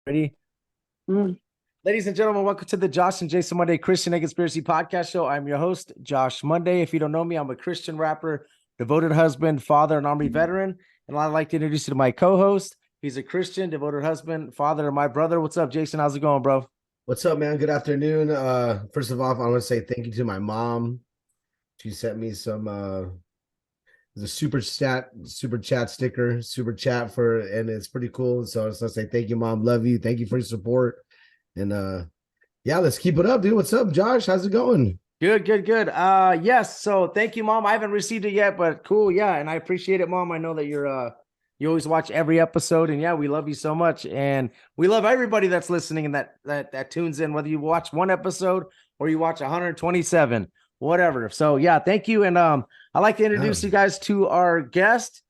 Ready? Mm. Ladies and gentlemen, welcome to the Josh and Jason Monday Christian and Conspiracy Podcast Show. I'm your host, Josh Monday. If you don't know me, I'm a Christian rapper, devoted husband, father, and Army veteran. And I'd like to introduce you to my co-host. He's a Christian, devoted husband, father, and my brother. What's up, Jason? How's it going, bro? What's up, man? Good afternoon. First of all, I want to say thank you to my mom. She sent me some the super chat sticker, super chat and it's pretty cool. So I just want to say thank you, mom. Love you. Thank you for your support. And yeah, let's keep it up, dude. What's up, Josh? How's it going? Good, good, good. Yes. So thank you, Mom. I haven't received it yet, but cool. Yeah, and I appreciate it, Mom. I know that you always watch every episode, and yeah, we love you so much, and we love everybody that's listening and that tunes in, whether you watch one episode or you watch 127, whatever. So yeah, thank you, and I'd like to Yeah. introduce you guys to our guest.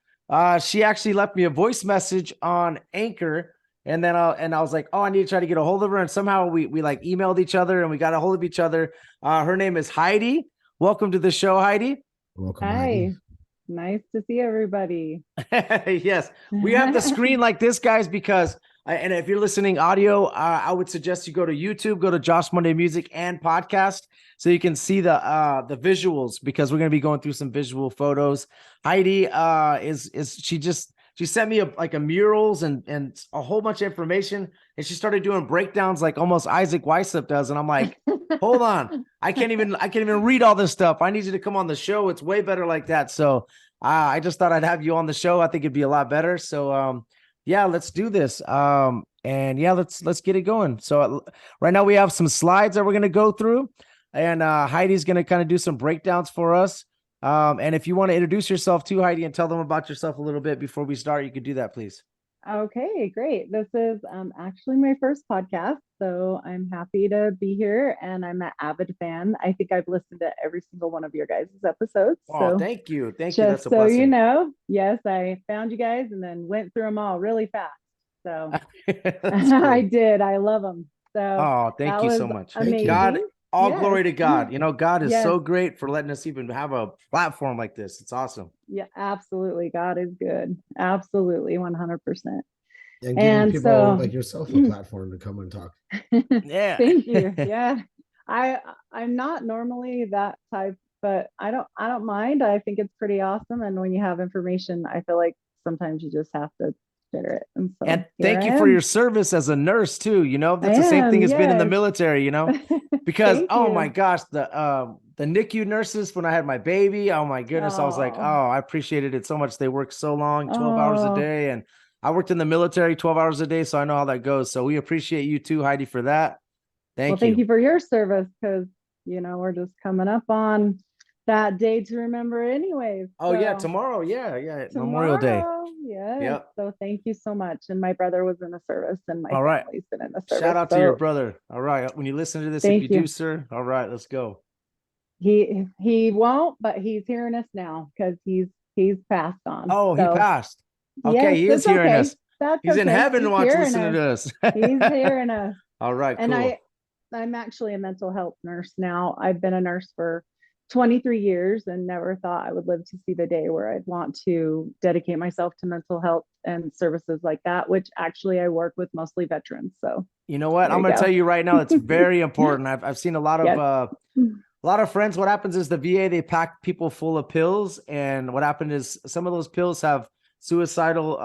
She actually left me a voice message on Anchor. And then I was like, oh, I need to try to get a hold of her. And somehow we like emailed each other and we got a hold of each other. Her name is Heidi. Welcome to the show, Heidi. Welcome, Heidi. Hi, nice to see everybody. Yes, we have the screen like this, guys, because and if you're listening audio, I would suggest you go to YouTube, go to Josh Monday Music and Podcast, so you can see the visuals, because we're going to be going through some visual photos. Heidi is she sent me a murals and a whole bunch of information, and she started doing breakdowns like almost Isaac Weishaupt does, and I'm like, hold on, I can't even read all this stuff. I need you to come on the show. It's way better like that. So I just thought I'd have you on the show. I think it'd be a lot better. So yeah, let's do this. And yeah, let's get it going. So right now we have some slides that we're gonna go through, and Heidi's gonna kind of do some breakdowns for us. And if you want to introduce yourself to Heidi and tell them about yourself a little bit before we start, you could do that, please. Okay, great. This is actually my first podcast, so I'm happy to be here, and I'm an avid fan. I think I've listened to every single one of your guys' episodes. Oh, So thank you. Thank you. That's just a so you blessing. know, yes, I found you guys and then went through them all really fast. So That's I cool. did. I love them. So Oh, thank that you was so much. Thank you. God, amazing. all Yes. glory to God. You know, God is Yes. so great for letting us even have a platform like this. It's awesome. Yeah, absolutely. God is good. Absolutely, 100%. And giving And people so like yourself a platform to come and talk. Yeah. thank you. Yeah. I I'm not normally that type, but I don't mind. I think it's pretty awesome. And when you have information, I feel like sometimes you just have to share it. And And so here thank I you for your am. service as a nurse too. You know, I that's the same thing am, as being in the yes. military, because Thank oh my you. gosh, the NICU nurses when I had my baby, oh my goodness, I was like, oh, Oh, I appreciated it so much. They work so long, 12 hours a oh. day. And I worked in the military 12 hours a day, so I know how that goes. So we appreciate you too, Heidi, for that. Well, Thank thank you. you for your service because we're just coming up on that day to remember anyways. Oh yeah, So tomorrow. Yeah, yeah. Memorial Day. tomorrow. Yes. Yep. So thank you so much. And my brother was in the service and my All right. family's been in the Shout service. out to your So brother. All right. When you listen to this, if you thank do, you. sir. All right, let's go. He won't, but he's hearing us now because he's passed on. Oh, he So passed. Okay, yes, he is that's hearing okay. us. That's He's in okay. heaven He's watch hearing listening us. to us. He's hearing us. All right, And cool. I'm actually a mental health nurse now. I've been a nurse for 23 years and never thought I would live to see the day where I'd want to dedicate myself to mental health and services like that, which actually I work with mostly veterans. So You know what? there I'm you gonna tell go. you right now, it's very important. I've seen Yes. a lot of friends. What happens is the VA, they pack people full of pills, and what happened is some of those pills have suicidal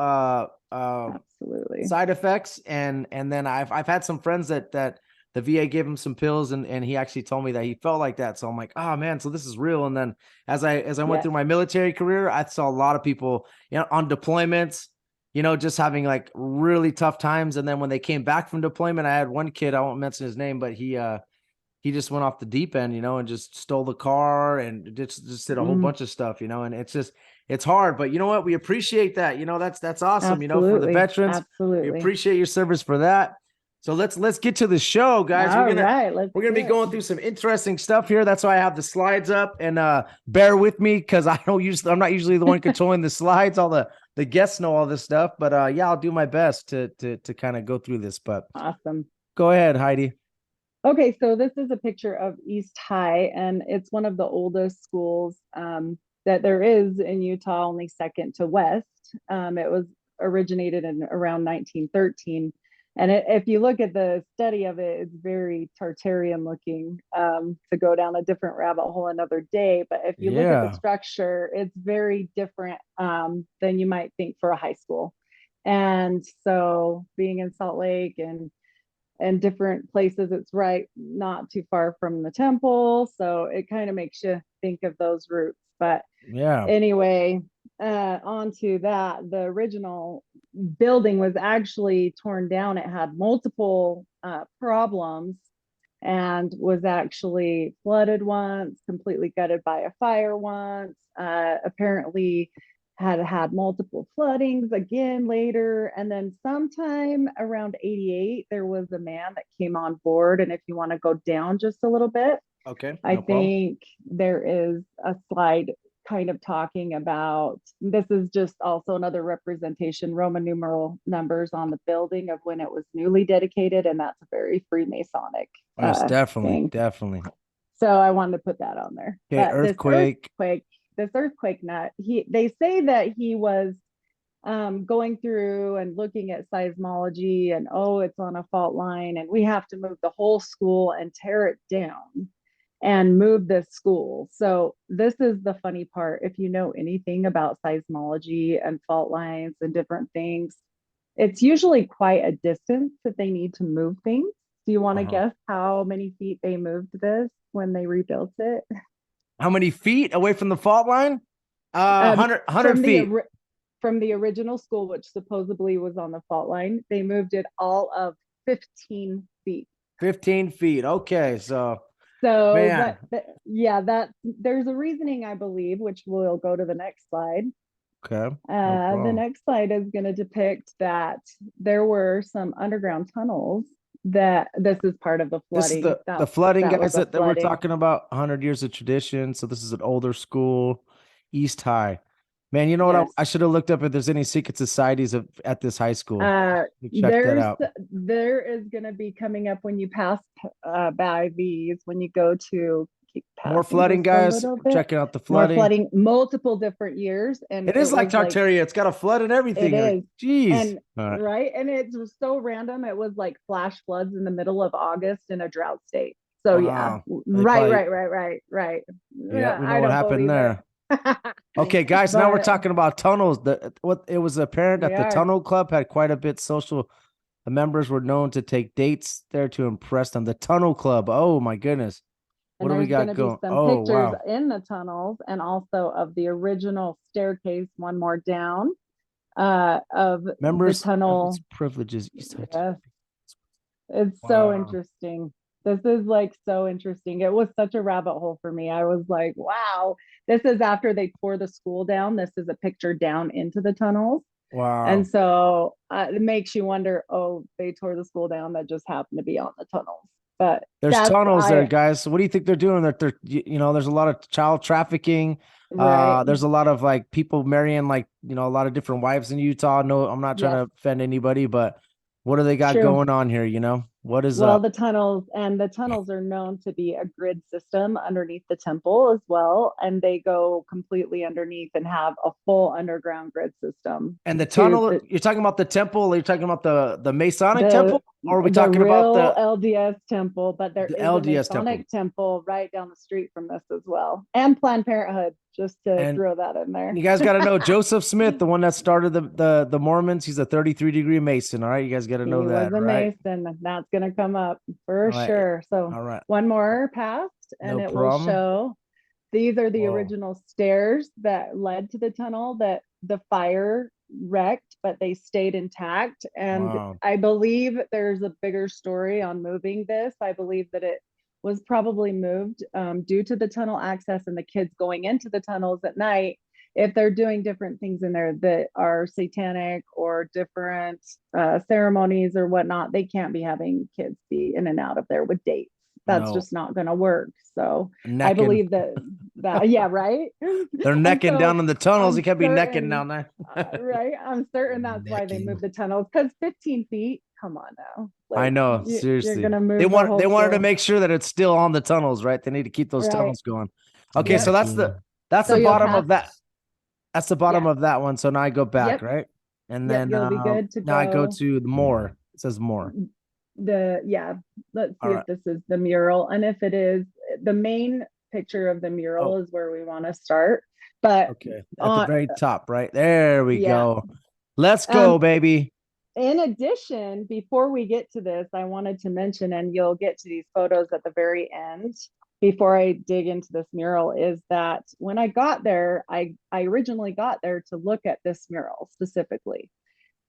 Absolutely. side effects, and then I've had some friends that the VA gave him some pills, and he actually told me that he felt like that. So I'm like, oh man, so this is real. And then as I went Yes. through my military career, I saw a lot of people, on deployments, just having like really tough times. And then when they came back from deployment, I had one kid, I won't mention his name, but he just went off the deep end, and just stole the car and just did a whole Mm, bunch of stuff, and it's hard, but you know what? We appreciate that. That's awesome, for the absolutely. veterans. We Absolutely. appreciate your service for that. So let's get to the show, guys. All right. Let's We're gonna do be it. going through some interesting stuff here. That's why I have the slides up, and bear with me because I'm not usually the one controlling the slides. All the guests know all this stuff, but yeah, I'll do my best to kind of go through this. But Awesome. go ahead, Heidi. Okay, so this is a picture of East High, and it's one of the oldest schools that there is in Utah, only second to West. It was originated in around 1913, And if you look at the study of it, it's very Tartarian looking, to go down a different rabbit hole another day. But if you look at the Yeah. structure, it's very different, than you might think for a high school. And so being in Salt Lake and different places, it's right not too far from the temple. So it kind of makes you think of those roots. But Yeah. anyway, onto that, the original building was actually torn down. It had multiple problems and was actually flooded once, completely gutted by a fire once. Apparently had multiple floodings again later. And then sometime around 88, there was a man that came on board. And if you want to go down just a little bit, Okay. I No problem. think there is a slide kind of talking about, this is just also another representation, Roman numeral numbers on the building of when it was newly dedicated. And that's a very Freemasonic Yes, definitely. thing. Definitely. So I wanted to put that on there. Okay. But Earthquake. this earthquake nut, they say that he was going through and looking at seismology and, oh, it's on a fault line and we have to move the whole school and tear it down and move this school. So this is the funny part. If you know anything about seismology and fault lines and different things, it's usually quite a distance that they need to move things. Do you want to guess how many feet they moved this when they rebuilt it? How many feet away from the fault line? 100 feet. From the original school, which supposedly was on the fault line, they moved it all of 15 feet. 15 feet. Okay. So that there's a reasoning, I believe, which we'll go to the next slide. Okay. The next slide is going to depict that there were some underground tunnels that this is part of the flooding. This is the flooding, that guys, was that we're talking about. 100 years of tradition. So this is an older school, East High. Man, you know what? Yes. I should have looked up if there's any secret societies at this high school. Check that out. There is going to be coming up when you pass by these, when you go to more flooding, guys. Checking out the flooding. More flooding, multiple different years, and it is like Tartaria. It's got a flood and everything. It is. Jeez. And right, and it's so random. It was like flash floods in the middle of August in a drought state. So wow. Yeah, right. Yeah, we know what happened there. Okay, guys. Now we're talking about tunnels. It was apparent that the Tunnel Club had quite a bit social. The members were known to take dates there to impress them. The Tunnel Club. Oh my goodness. What do we got going? Some pictures in the tunnels and also of the original staircase, one more down, of members, the tunnel privileges. Yes. It's so interesting. This is like so interesting. It was such a rabbit hole for me. I was like, wow, this is after they tore the school down. This is a picture down into the tunnels. Wow. And so it makes you wonder, oh, they tore the school down that just happened to be on the tunnels. But there's tunnels there, guys. So what do you think they're doing? They're there's a lot of child trafficking. Right. There's a lot of like people marrying like, a lot of different wives in Utah. No, I'm not trying to offend anybody, but what do they got going on here? What is the tunnels are known to be a grid system underneath the temple as well. And they go completely underneath and have a full underground grid system. And the tunnel, you're talking about the temple, or you're talking about the Masonic temple? Or are we talking about the LDS temple? But there is a Masonic temple right down the street from this as well. And Planned Parenthood, just to throw that in there. You guys got to know Joseph Smith, the one that started the Mormons. He's a 33-degree Mason. All right. You guys got to know that. He was a Mason. That's going to come up for sure. So one more passed and it will show. These are the original stairs that led to the tunnel that the fire wrecked, but they stayed intact. And I believe there's a bigger story on moving this. I believe that it was probably moved due to the tunnel access and the kids going into the tunnels at night. If they're doing different things in there that are satanic or different ceremonies or whatnot, they can't be having kids be in and out of there with dates. That's just not going to work. So I believe that yeah, right. They're necking down in the tunnels. You can't be necking down there. Right. I'm certain that's why they moved the tunnels, because 15 feet. Come on now. Like, I know. Seriously. You're gonna move they wanted to make sure that it's still on the tunnels, right? They need to keep those tunnels going. Okay. So that's the bottom of that. That's the bottom of that one. So now I go back, right? And then you'll be good to now I go to the more. It says more. Let's see All if right. this is the mural. And if it is, the main picture of the mural is where we want to start. But Okay. At the very top, right? There we yeah. go. Let's go, baby. In addition, before we get to this, I wanted to mention, and you'll get to these photos at the very end before I dig into this mural, is that when I got there, I originally got there to look at this mural specifically.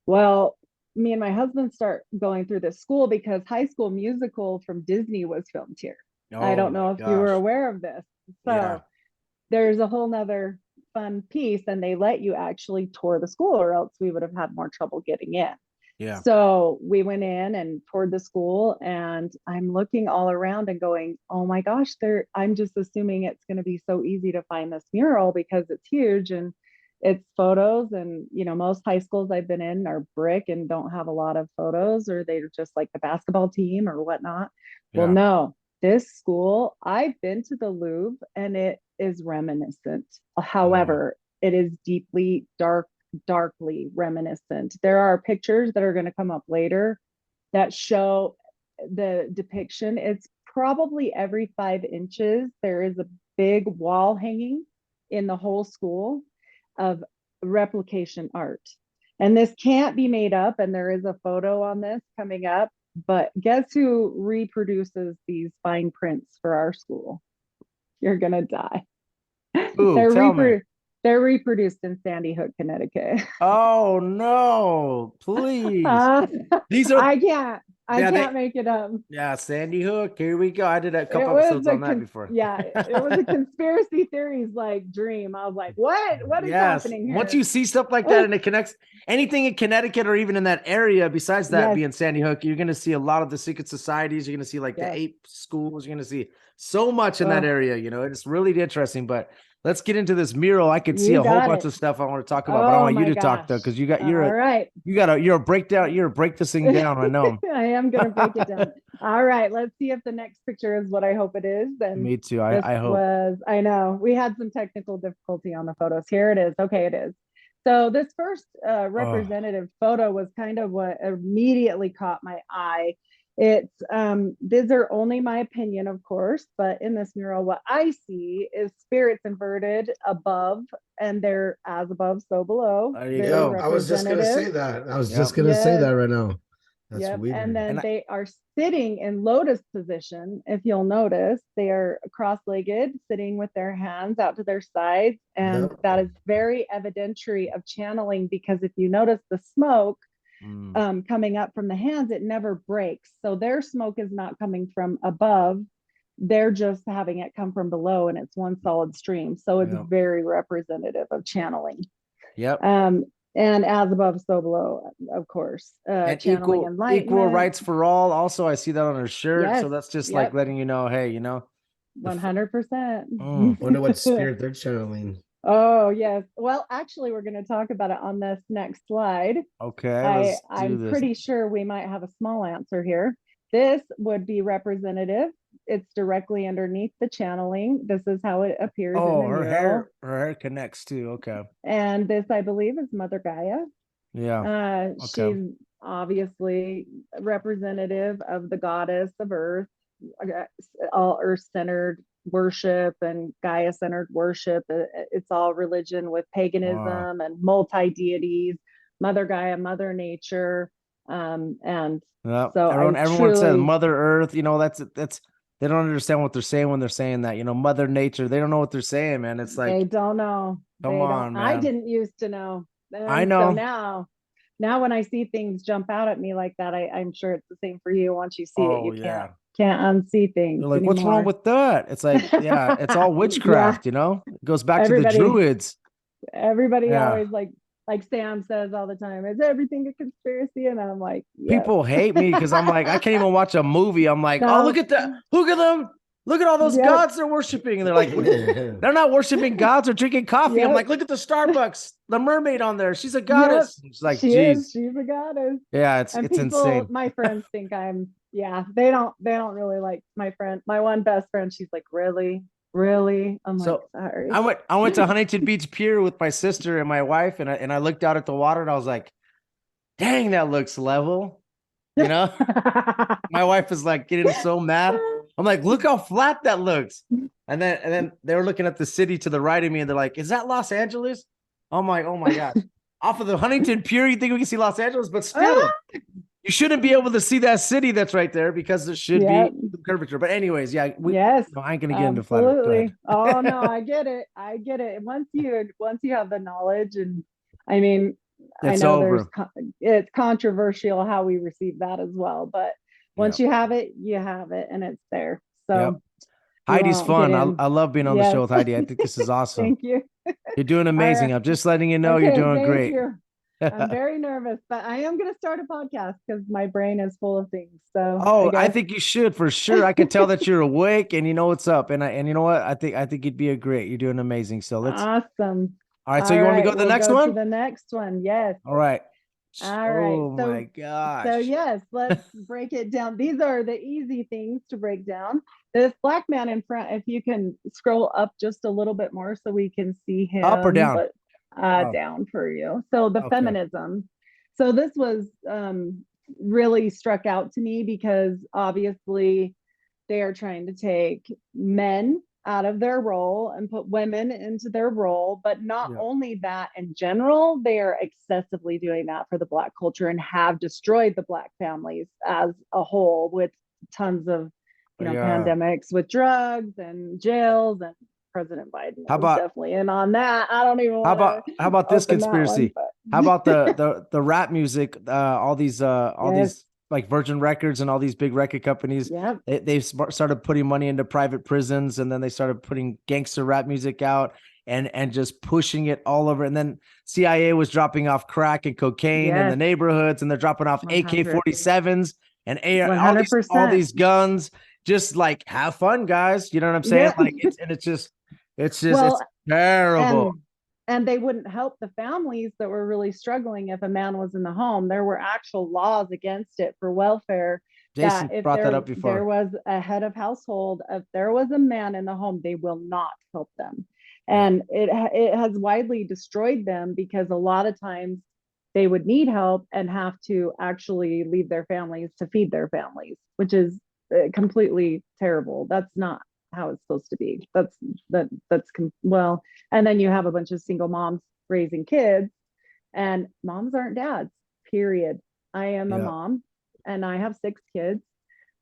Well, me and my husband start going through this school because High School Musical from Disney was filmed here. I don't know if you were aware of this. So there's a whole nother fun piece, and they let you actually tour the school, or else we would have had more trouble getting in. Yeah. So we went in and toured the school, and I'm looking all around and going, oh my gosh, I'm just assuming it's going to be so easy to find this mural because it's huge and it's photos. And, most high schools I've been in are brick and don't have a lot of photos, or they're just like the basketball team or whatnot. Yeah. Well, no, this school, I've been to the Louvre and it is reminiscent. However, it is deeply darkly reminiscent. There are pictures that are going to come up later that show the depiction. It's probably every 5 inches there is a big wall hanging in the whole school of replication art, and this can't be made up. And there is a photo on this coming up, but guess who reproduces these fine prints for our school? You're gonna die. Ooh, They're reproduced in Sandy Hook, Connecticut. Oh no, please. These are I can't make it up. Yeah, Sandy Hook. Here we go. I did a couple episodes on that before. Yeah, it was a conspiracy theories like dream. I was like, what is happening here? Once you see stuff like that and it connects anything in Connecticut or even in that area, besides that being Sandy Hook, you're going to see a lot of the secret societies. You're going to see like the ape schools. You're going to see so much in that area. It's really interesting. But let's get into this mural. I could see a whole bunch of stuff I want to talk about, but I want you to talk though, because you're a breakdown. You're a break this thing down. I know. I am going to break it down. All right, let's see if the next picture is what I hope it is. And me too. I hope. I know we had some technical difficulty on the photos. Here it is. Okay, it is. So this first representative photo was kind of what immediately caught my eye. It's these are only my opinion, of course, but in this mural, what I see is spirits inverted above, and they're as above, so below. There you go. I was just gonna say that. I was just gonna say that right now. That's weird. And then they are sitting in lotus position. If you'll notice, they are cross-legged, sitting with their hands out to their sides, and that is very evidentiary of channeling, because if you notice the smoke coming up from the hands, it never breaks. So their smoke is not coming from above. They're just having it come from below, and it's one solid stream. So it's very representative of channeling. And as above, so below, of course. And equal rights for all. Also, I see that on her shirt. Yes. So that's just like letting you know, hey, 100%. Wonder what spirit they're channeling. Oh, yes. Well, actually, we're going to talk about it on this next slide. Okay. I'm pretty sure we might have a small answer here. This would be representative. It's directly underneath the channeling. This is how it appears in the mural. Her hair connects too. Okay. And this, I believe, is Mother Gaia. Yeah. She's obviously representative of the goddess of earth, all earth-centered worship and Gaia-centered worship. It's all religion with paganism and multi-deities, Mother Gaia, Mother Nature. And so everyone says Mother Earth. That's they don't understand what they're saying when they're saying that. Mother Nature. They don't know what they're saying, man. It's like they don't know. Come on, man. I didn't us't to know. I know. So now when I see things jump out at me like that, I'm sure it's the same for you. Once you see it, you can't unsee things. You're like, what's wrong with that? It's like, it's all witchcraft. It goes back to the Druids. Everybody always like Sam says all the time, is everything a conspiracy? And I'm like, people hate me because I'm like, I can't even watch a movie. I'm like, oh, look at that. Look at them. Look at all those gods they're worshiping. And they're like, they're not worshiping gods or drinking coffee. I'm like, look at the Starbucks, the mermaid on there. She's a goddess. It's like, geez. She's a goddess. Yeah, it's insane. My friends think they don't really like my friend. My one best friend, she's like, really? I'm like, sorry. I went to Huntington Beach Pier with my sister and my wife, and I looked out at the water and I was like, dang, that looks level. You know, my wife is like getting so mad. I'm like, look how flat that looks. And then they were looking at the city to the right of me, and they're like, "Is that Los Angeles?" I'm like, "Oh my gosh." Off of the Huntington Pier, you think we can see Los Angeles, but still, you shouldn't be able to see that city that's right there because there should Yep. be some curvature. But anyways, yeah, Yes, I ain't gonna get into flat Earth. Go ahead. absolutely. Oh no, I get it. I get it. Once you have the knowledge, and I mean, I It's know over. it's controversial how we receive that as well, but once Yep. you have it, and it's there. Yep. So we Heidi's won't get fun. in. I love being on the show Yes. with Heidi. I think this is awesome. Thank you. You're doing amazing. right. I'm just letting you know you're Okay, doing thank great. you. I'm very nervous, but I am going to start a podcast because my brain is full of things. So Oh, I guess. think you should for sure. I can tell that you're awake and you know what's up. And you know what? I think you'd be a great. You're doing amazing. So let's. Awesome. All right. So you want me to go to the we'll next go one? to the next one. Yes. All right. All right. Oh my gosh. So yes, let's break it down. These are the easy things to break down. This black man in front, if you can scroll up just a little bit more so we can see him. Up or down? But, down for you. So the Okay. feminism. So this was really struck out to me because obviously they are trying to take men out of their role and put women into their role. But not only that, in general, they are excessively doing that for the Black culture and have destroyed the Black families as a whole with tons of, pandemics with drugs and jails, and President Biden was definitely in on that. I don't even want to. How about this conspiracy? How about the rap music? All these like Virgin Records and all these big record companies. Yep. They started putting money into private prisons, and then they started putting gangster rap music out and just pushing it all over. And then CIA was dropping off crack and cocaine in the neighborhoods, and they're dropping off AK-47s and all these guns. Just like have fun, guys. You know what I'm saying? Like it's just it's terrible. And they wouldn't help the families that were really struggling if a man was in the home. There were actual laws against it for welfare. Jason brought that up before. There was a head of household, if there was a man in the home, they will not help them. And it has widely destroyed them because a lot of times they would need help and have to actually leave their families to feed their families, which is completely terrible. That's not how it's supposed to be. Well, and then you have a bunch of single moms raising kids, and moms aren't dads, period. I am a mom and I have 6 kids.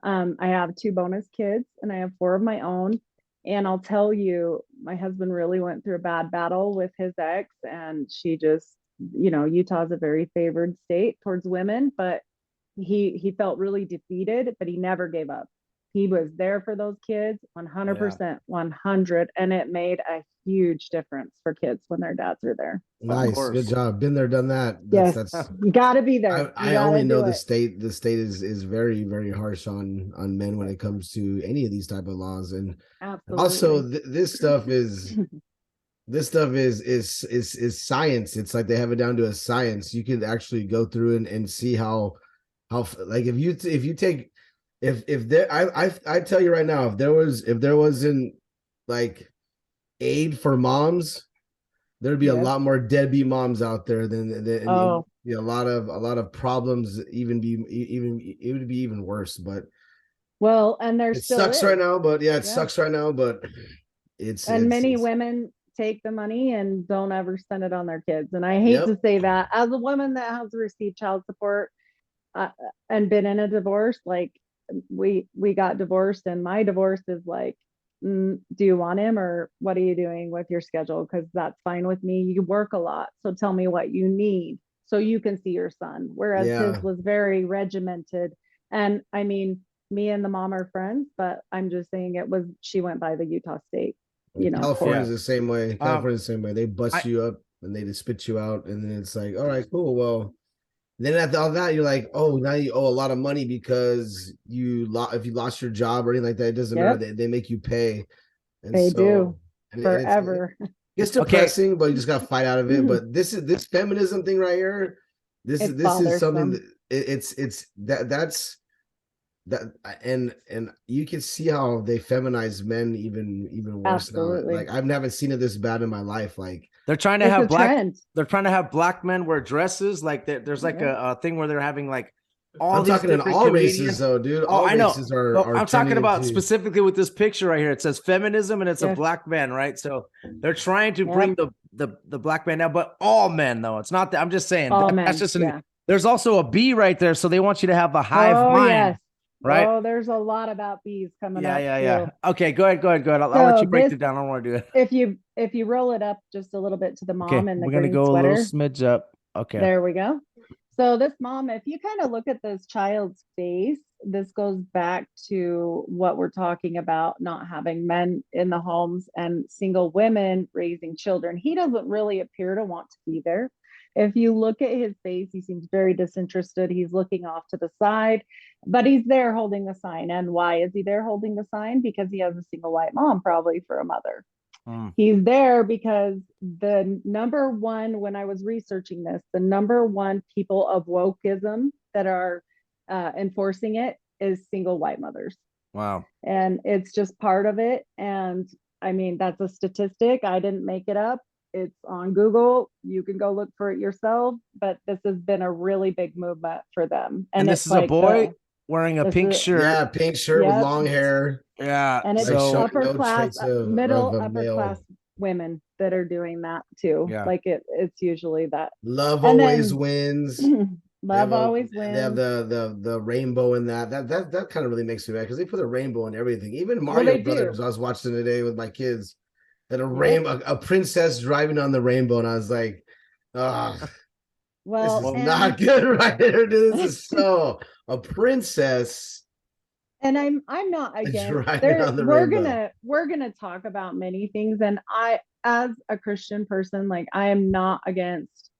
I have 2 bonus kids and I have 4 of my own. And I'll tell you, my husband really went through a bad battle with his ex, and she just, Utah's a very favored state towards women, but he felt really defeated, but he never gave up. He was there for those kids 100%, 100. And it made a huge difference for kids when their dads are there. Nice. Good job. Been there, done that. Yes. You gotta be there. I only know the state is very, very harsh on men when it comes to any of these type of laws. And also this stuff is science. It's like they have it down to a science. You can actually go through and see how like I tell you right now, if there wasn't like aid for moms, there'd be a lot more deadbeat moms out there than a lot of problems. It would be even worse. But and it sucks right now. But it sucks right now. But many women take the money and don't ever spend it on their kids. And I hate to say that as a woman that has received child support and been in a divorce, like we got divorced, and my divorce is like, do you want him, or what are you doing with your schedule? Because that's fine with me. You work a lot, so tell me what you need so you can see your son. Whereas his was very regimented. And I mean, me and the mom are friends, but I'm just saying she went by the Utah state. California's the same way. California's the same way. They bust you up and they just spit you out, and then it's like, all right, cool. Well, then after all that, you're like, oh, now you owe a lot of money because if you lost your job or anything like that, it doesn't matter. They make you pay. And they do forever. It's depressing, but you just gotta fight out of it. But this feminism thing right here. This is something and you can see how they feminize men even worse. Absolutely. Now. Like I haven't seen it this bad in my life. Like they're trying to have black men wear dresses. Like there's like a thing where they're having like all I'm these talking in different all comedians. races, though, dude. Oh, All I know. races Well, are I'm talking turning about into. specifically with this picture right here. It says feminism, and it's a Yes. black man, right? So they're trying to Yep. bring the black man down, but all men, though. It's not that. I'm just saying All that's men. just Yeah. there's also a B right there, so they want you to have a hive Oh, mind, yes. right? Oh, there's a lot about bees coming Yeah, up yeah, too. yeah. Okay, go ahead. I'll let So you break this, it down. I don't want to do it. if you roll it up just a little bit to the Okay, mom in the we're gonna green go a little sweater, smidge up. Okay. there we go. So this mom, if you kind of look at this child's face, this goes back to what we're talking about, not having men in the homes and single women raising children. He doesn't really appear to want to be there. If you look at his face, he seems very disinterested. He's looking off to the side, but he's there holding the sign. And why is he there holding the sign? Because he has a single white mom, probably for a mother. He's there because the number one, when I was researching this, the number one people of wokeism that are enforcing it is single white mothers. Wow. And it's just part of it. And I mean, that's a statistic. I didn't make it up. It's on Google. You can go look for it yourself. But this has been a really big movement for them. And this it's is like a boy wearing a pink shirt. Yeah, pink shirt with Yep. long hair. Yeah. And it's Like showing upper no class, traits of middle, a upper male. class women that are doing that too. Yeah. Like it's usually that. Love And always then- wins. Love always They have wins. the rainbow in that. That kind of really makes me mad because they put a rainbow in everything. Even Well, Mario they do. Brothers, I was watching today with my kids, and a princess driving on the rainbow, and I was like, ah, Well, this is and, not good right here. This is so a princess. and I'm not against Driving there. on the We're rainbow. gonna talk about many things. And I, as a Christian person, like I am not against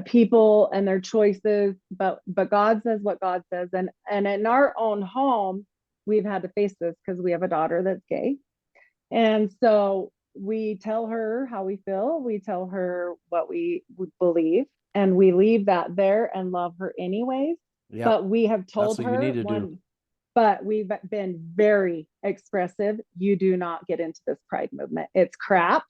people and their choices, but God says what God says. And in our own home, we've had to face this because we have a daughter that's gay. And so we tell her how we feel, we tell her what we believe, and we leave that there and love her anyways. Yep. But we have told That's what her you need to do. but we've been very expressive. You do not get into this pride movement. It's crap.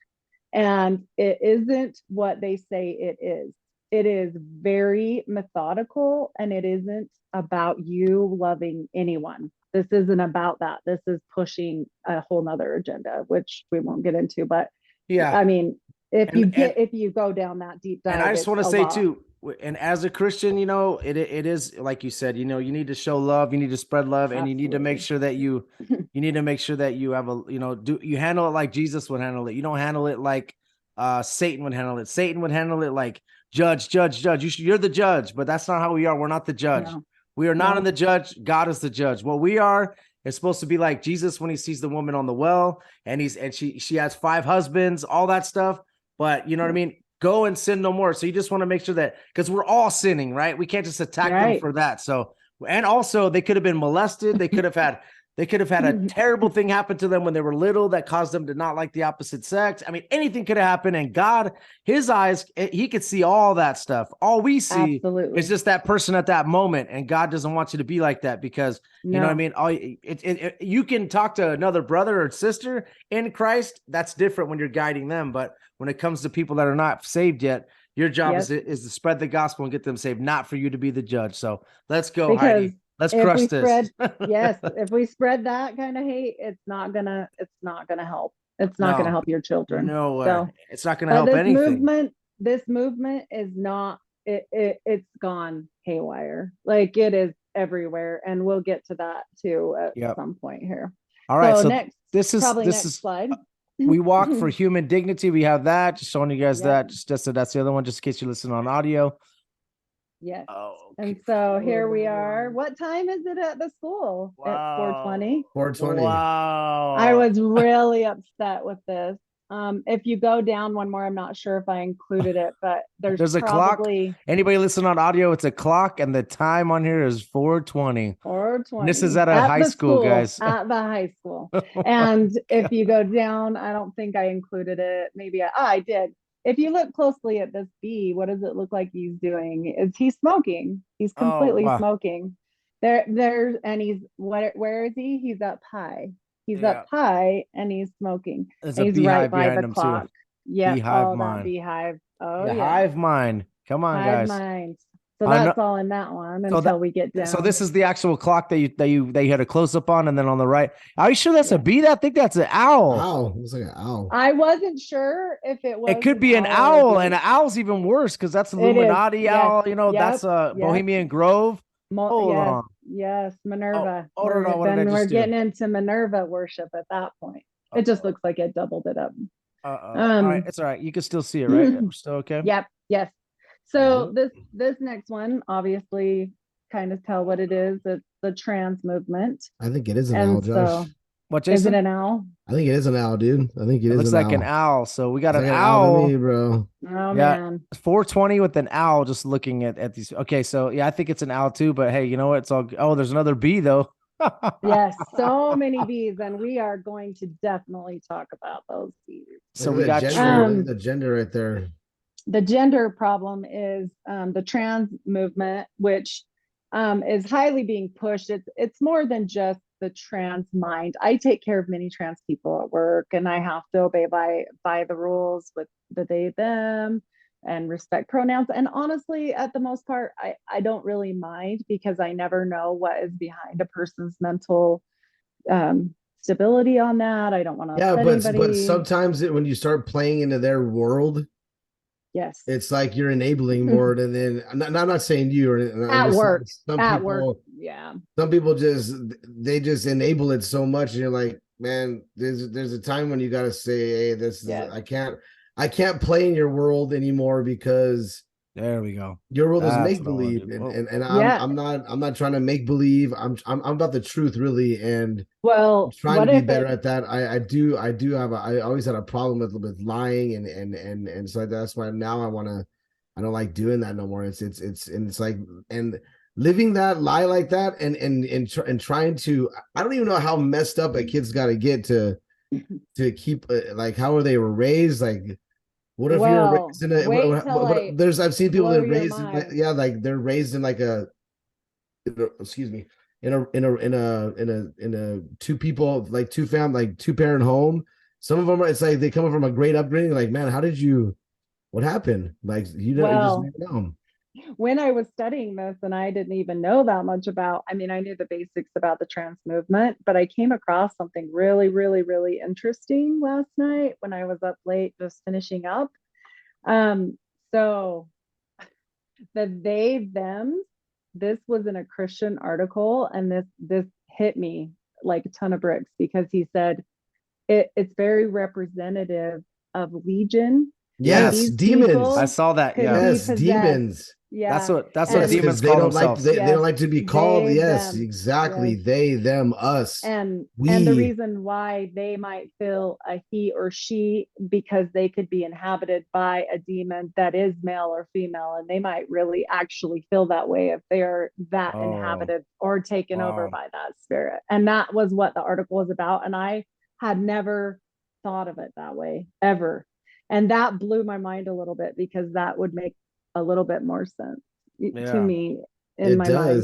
And it isn't what they say it is. It is very methodical, and it isn't about you loving anyone. This isn't about that. This is pushing a whole nother agenda, which we won't get into. But Yeah. I mean, if And- you go down that deep dive, And I just want to say lot. too, and as a Christian, it is like you said, you need to show love, you need to spread love, and you need to make sure that you need to make sure that you have you handle it like Jesus would handle it. You don't handle it like Satan would handle it. Satan would handle it like judge. You're the judge, but that's not how we are. We're not the judge. No. We are not No. in the judge. God is the judge. What we are is supposed to be like Jesus when he sees the woman on the well, and she has 5 husbands, all that stuff. But you know what I mean? Go and sin no more. So you just want to make sure that, because we're all sinning, right? We can't just attack them for that. So, and also they could have been molested. They could have had a terrible thing happen to them when they were little that caused them to not like the opposite sex. I mean, anything could have happened. And God, his eyes, he could see all that stuff. All we see is just that person at that moment. And God doesn't want you to be like that, because you know what I mean? You can talk to another brother or sister in Christ. That's different when you're guiding them. But when it comes to people that are not saved yet, your job is to spread the gospel and get them saved, not for you to be the judge. So let's go, Heidi. Let's crush this. If we spread that kind of hate, it's not gonna help. It's not gonna help your children. No way. So, it's not gonna help anything. This movement is not. It's gone haywire. Like it is everywhere, and we'll get to that too at some point here. All right. So next, this is slide. We walk for human dignity. We have that. Just showing you guys that. Just so that's the other one, just in case you listen on audio. Yes. Oh, and so here we are. What time is it at the school? Wow. At 4:20. 4:20. Wow. I was really upset with this. If you go down one more, I'm not sure if I included it, but there's a clock. Anybody listen on audio? It's a clock, and the time on here is 4:20. 4:20. This is at a high school, guys. At the high school. And if you go down, I don't think I included it. Maybe I did. If you look closely at this bee, what does it look like he's doing? Is he's smoking? He's completely smoking. There's and he's where is he? He's up high. He's up high and he's smoking. There's and a he's beehive right by behind the him clock. too. Yeah, Beehive all mind. that beehive. Oh, the yeah. hive mind. Come on, Hive guys. mind. So I know. that's all in that one So until we get down. So this is the actual clock that you had a close up on, and then on the right. Are you sure that's a Yeah. bee? I think that's an owl. Owl. Looks like an owl. I wasn't sure if it was It could be an or a owl, bee. and an owl's even worse because that's It is. Illuminati Yes. owl. You know, Yep. that's Yep. Bohemian Grove. Hold Yes. on. Yes. Minerva. Oh, no, no, what did I Then we're just do? getting into Minerva worship at that point. It just looks like it doubled it up. All right, it's all right. You can still see it, right? We're still okay. Yep. Yes. So this next one, obviously, kind of tell what it is. It's the trans movement. I think it is an And owl, Josh. so, What, Jason? is it an owl? I think it is an owl, dude. I think It is looks an like owl. an owl. So we got It's an like owl. to me, bro. Oh Yeah. man. 420 with an owl. Just looking at these. Okay, so yeah, I think it's an owl too. But hey, you know what? It's all. Oh, there's another bee though. Yes, so many bees, and we are going to definitely talk about those bees. So Look we at got the gender, look Um, at the gender right there. The gender problem is the trans movement, which is highly being pushed. It's more than just the trans mind. I take care of many trans people at work, and I have to obey by the rules with the they them and respect pronouns. And honestly, at the most part, I don't really mind because I never know what is behind a person's mental stability on that. I don't want to Yeah, upset but anybody. sometimes when you start playing into their world, Yes. it's like you're enabling more. And then I'm not saying you or At work. Some At people, work. Yeah. some people just enable it so much, and you're like, man, there's a time when you got to say, hey, this is I can't play in your world anymore because There we go. your world is That's make what I wanna believe, do. and Yeah. I'm not trying to make believe. I'm about the truth, really, and Well, trying what to be if better it, at that. I do have I always had a problem with lying and so that's why now I don't like doing that no more. It's like and living that lie like that and trying to, I don't even know how messed up a kid's got to get to keep like how are they were raised, like what if you're well, raised in a wait till I there's I've seen people blow that your raised in, mind. like they're raised in like a excuse me in a two people, like two family, like two parent home. Some of them it's like they come from a great upbringing, like, man, how did you, what happened, like you know, Well, you just never know. when I was studying this, and I didn't even know that much about, I mean, I knew the basics about the trans movement, but I came across something really, really, really interesting last night when I was up late just finishing up. So the they them, this was in a Christian article, and this hit me like a ton of bricks because he said it's very representative of Legion. Yes, These demons. people I saw that. could Yeah. be Yes, possessed. demons. Yeah. That's what And- demons they call don't like themselves. they Yes. don't like to be called. They, Yes, them. exactly. Yes. They, them, us. And We. the reason why they might feel a he or she, because they could be inhabited by a demon that is male or female, and they might really actually feel that way if they are that inhabited or taken over by that spirit. And that was what the article was about. And I had never thought of it that way ever. And that blew my mind a little bit because that would make a little bit more sense to me in my mind.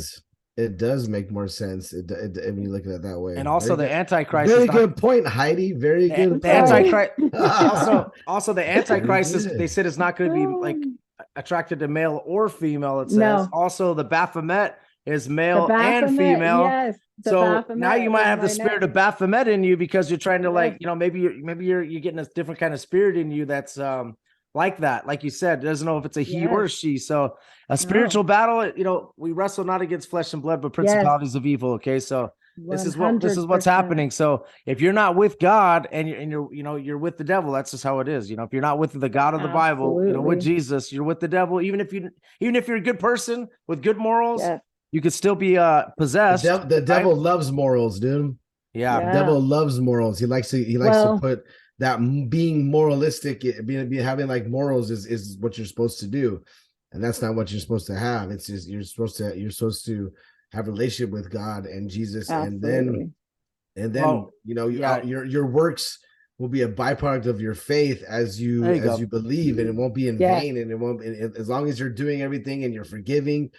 It does make more sense. When you look at it that way. And also the Antichrist. Very good point, Heidi. Very good. The Antichrist. also, also the Antichrist is, they said, it's not going to be like attracted to male or female. It says also the Baphomet is male and female. Yes. So now you might have the spirit of Baphomet in you because you're trying to like, you know, maybe you're getting a different kind of spirit in you that's like that. Like you said, doesn't know if it's a he or a she. So a spiritual battle, you know, we wrestle not against flesh and blood, but principalities of evil. Okay. So this is what's happening. So if you're not with God and you're you know, you're with the devil, that's just how it is. You know, if you're not with the God of the Bible, you know, with Jesus, you're with the devil. Even if you're a good person with good morals, you could still be possessed. The devil loves morals, dude. Yeah. The devil loves morals. He likes to put that being moralistic, having like morals is what you're supposed to do, and that's not what you're supposed to have. It's just you're supposed to have a relationship with God and Jesus. Absolutely. and then you know your works will be a byproduct of your faith as you believe, and it won't be in vain, and it won't, as long as you're doing everything and you're forgiving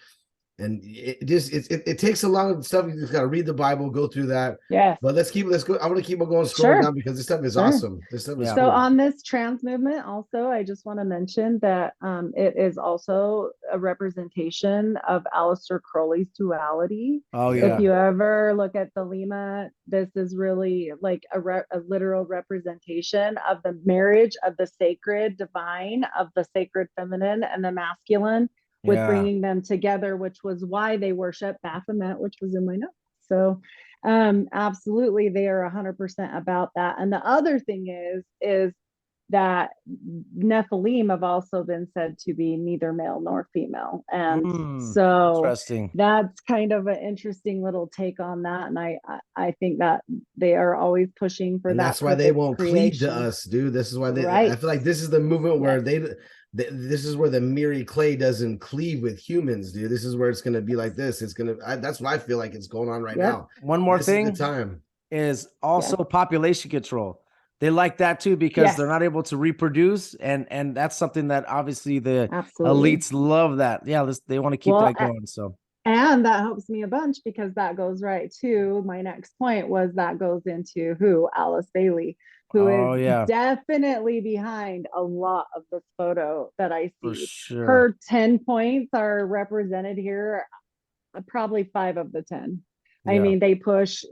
And it takes a lot of stuff. You just got to read the Bible, go through that. Yes. But let's go. I want to keep on going scrolling Sure. down because this stuff is Sure. awesome. This stuff is Yeah. So cool. on this trans movement, also, I just want to mention that it is also a representation of Aleister Crowley's duality. Oh yeah. If you ever look at the Lima, this is really like a literal representation of the marriage of the sacred divine, of the sacred feminine and the masculine, with Yeah. bringing them together, which was why they worship Baphomet, which was in my notes. So absolutely, they are 100% about that. And the other thing is that Nephilim have also been said to be neither male nor female. And so Interesting. that's kind of an interesting little take on that. And I think that they are always pushing for And that. that's why they won't cleave to creation. us, dude. This is why they. Right. I feel like this is the movement where Yes. this is where the Miri clay doesn't cleave with humans, dude. This is where it's gonna be like this. It's gonna. That's what I feel like it's going on right Yep. now. One more This thing is the time. is also Yes. population control. They like that too because Yes. they're not able to reproduce, and that's something that obviously the Absolutely. elites love. That they want to keep Well, that going. So and that helps me a bunch because that goes right to my next point, was that goes into who? Alice Bailey, who oh is yeah, definitely behind a lot of this photo that I for see. sure. Her 10 points are represented here, probably 5 of the 10. I Yeah. mean, they push,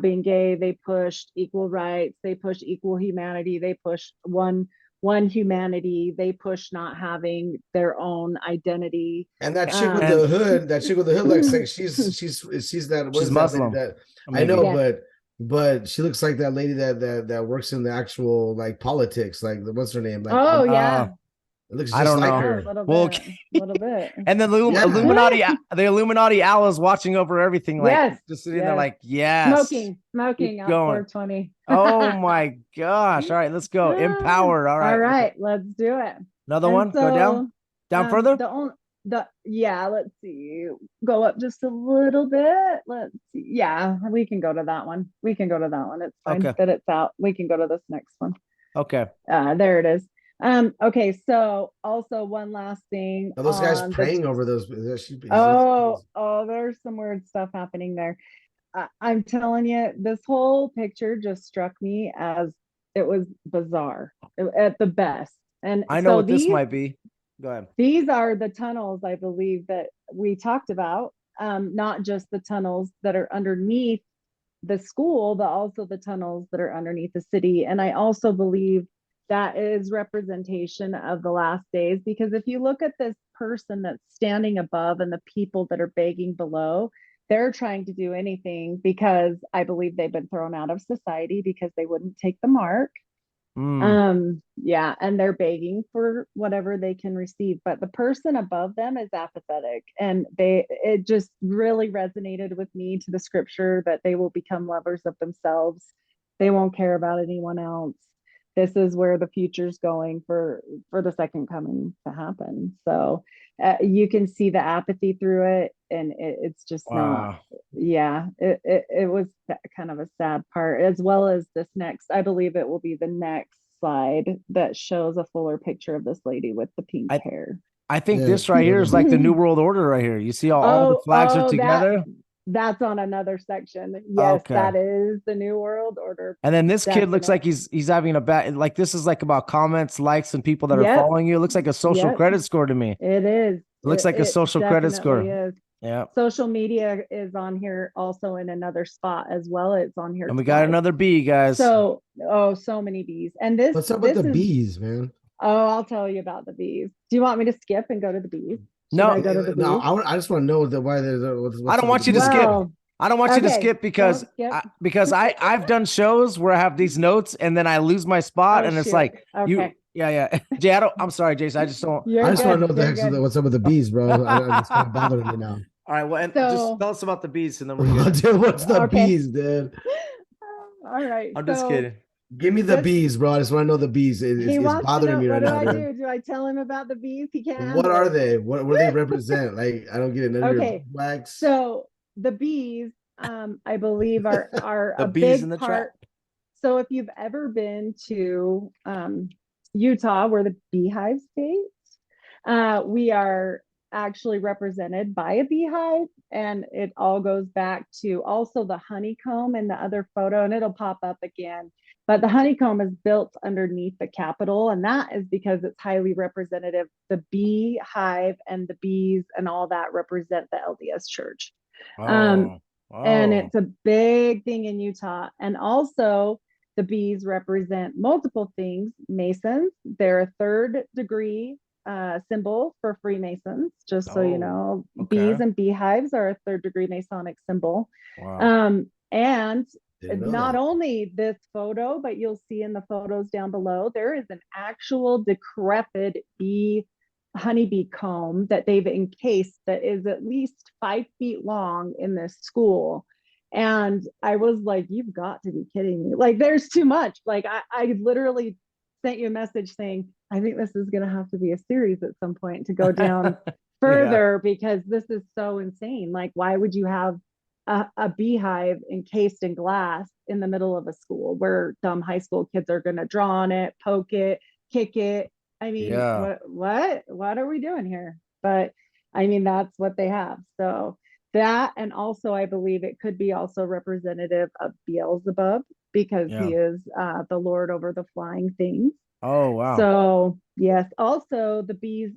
being gay, they pushed equal rights, they push equal humanity, they push one humanity, they push not having their own identity. And that chick with And- the hood, looks like she's that. What She's is that lady Muslim. that I Maybe. know, Yes. but she looks like that lady that works in the actual like politics. Like what's her name? Like Oh yeah. it looks I just don't like know. A her. little Well, bit. A little bit. And the Yeah. Illuminati owl is watching over everything, like Yes. just sitting there, Yes. like yes, Smoking out going. 420. Oh my gosh! All right, let's go. Empowered. All right. All right, let's do it. Another And one. Go down further. Let's see. Go up just a little bit. Let's see. Yeah, we can go to that one. It's fine Okay. that it's out. We can go to this next one. Okay. There it is. Okay, so also one last thing. Are those guys on the- praying over those? There's some weird stuff happening there. I'm telling you, this whole picture just struck me as it was bizarre at the best. And I know so what this might be. Go ahead. these are the tunnels, I believe, that we talked about. Not just the tunnels that are underneath the school, but also the tunnels that are underneath the city. And I also believe that is representation of the last days, because if you look at this person that's standing above and the people that are begging below, they're trying to do anything, because I believe they've been thrown out of society because they wouldn't take the mark. Yeah, and they're begging for whatever they can receive, but the person above them is apathetic, and it just really resonated with me to the scripture that they will become lovers of themselves. They won't care about anyone else. This is where the future's going for the second coming to happen. So you can see the apathy through it, and it's just not. Yeah, it was kind of a sad part, as well as this next. I believe it will be the next slide that shows a fuller picture of this lady with the pink hair. I think this right here is like the New World Order right here. You see all the flags are together. That's on another section. Yes, okay. That is the New World Order. And then this kid looks like he's having a bad, like this is like about comments, likes, and people that are following you. It looks like a social credit score to me. It is. It looks like a social credit score. Is. Yeah. Social media is on here also in another spot as well. It's on here. And we got another bee, guys. So many bees. And this. What's up with the bees, man? Oh, I'll tell you about the bees. Do you want me to skip and go to the bees? No, no. I just want to know why there's. I don't want you to skip. I don't want you to skip because I've done shows where I have these notes and then I lose my spot and it's like yeah. Jay, I'm sorry, Jason. I just don't. I just want to know what's up with the bees, bro. It's kind of bothering me now. All right, well, and just tell us about the bees and then we're good. Dude, what's the bees, dude? All right, I'm just kidding. Give me the bees, bro. I just want to know the bees. It's bothering me right now. What do I do? Do I tell him about the bees? He can't. What are they? What do they represent? Like, I don't get it. None of your wax. So the bees, I believe, are the a bees big in the part. trap. So if you've ever been to Utah, where the beehive states, we are actually represented by a beehive, and it all goes back to also the honeycomb in the other photo, and it'll pop up again. But the honeycomb is built underneath the Capitol, and that is because it's highly representative. The beehive and the bees and all that represent the LDS Church. Oh, And oh, it's a big thing in Utah. And also, the bees represent multiple things. Masons, they're a third degree symbol for Freemasons, just so you know. okay. Bees and beehives are a third degree Masonic symbol. Wow. And Didn't know not that. only this photo, but you'll see in the photos down below, there is an actual decrepit honeybee comb that they've encased that is at least 5 feet long in this school. And I was like, you've got to be kidding me. Like, there's too much. Like, I literally sent you a message saying, I think this is going to have to be a series at some point to go down further, because this is so insane. Like, why would you have a beehive encased in glass in the middle of a school where dumb high school kids are going to draw on it, poke it, kick it? I mean, what are we doing here? But I mean, that's what they have. So that, and also I believe it could be also representative of Beelzebub, because he is the Lord over the flying things. Oh, wow. So yes, also the bees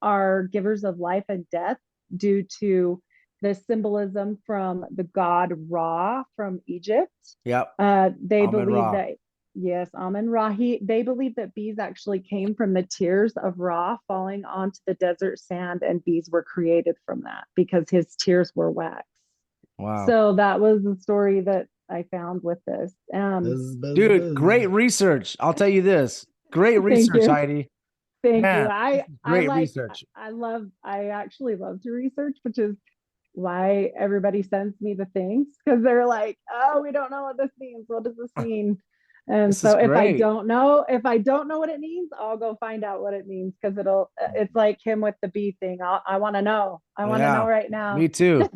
are givers of life and death due to the symbolism from the god Ra from Egypt. Yep. They Amen believe Ra. that, yes, Amen Ra. They believe that bees actually came from the tears of Ra falling onto the desert sand, and bees were created from that because his tears were wax. Wow. So that was the story that I found with this. Dude, great research. I'll tell you this. Great research, Heidi. Thank you. I research. I actually love to research, which is why everybody sends me the things, because they're like, oh, we don't know what this means. What does this mean? And so if I don't know what it means, I'll go find out what it means, because it's like him with the bee thing. I want to know. I want to know right now. Me too.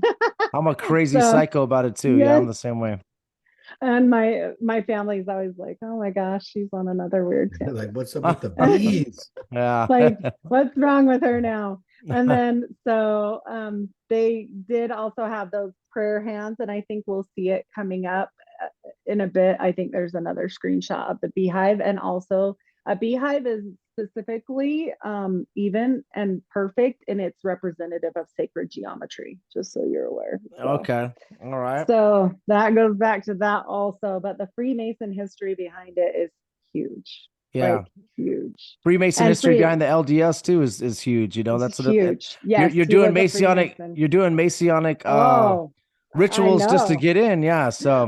I'm a crazy psycho about it too. Yes. Yeah, I'm the same way. And my family's always like, oh my gosh, she's on another weird tangent. Like, what's up with the bees? Yeah. Like, what's wrong with her now? And then so they did also have those prayer hands, and I think we'll see it coming up in a bit. I think there's another screenshot of the beehive, and also a beehive is specifically even and perfect, and it's representative of sacred geometry, just so you're aware. So, okay. All right. So that goes back to that also, but the Freemason history behind it is huge. Yeah. Like, huge. Freemason history behind the LDS too is huge. You know, that's huge. Yes, you're doing Masonic. You're doing Masonic rituals just to get in. Yeah. So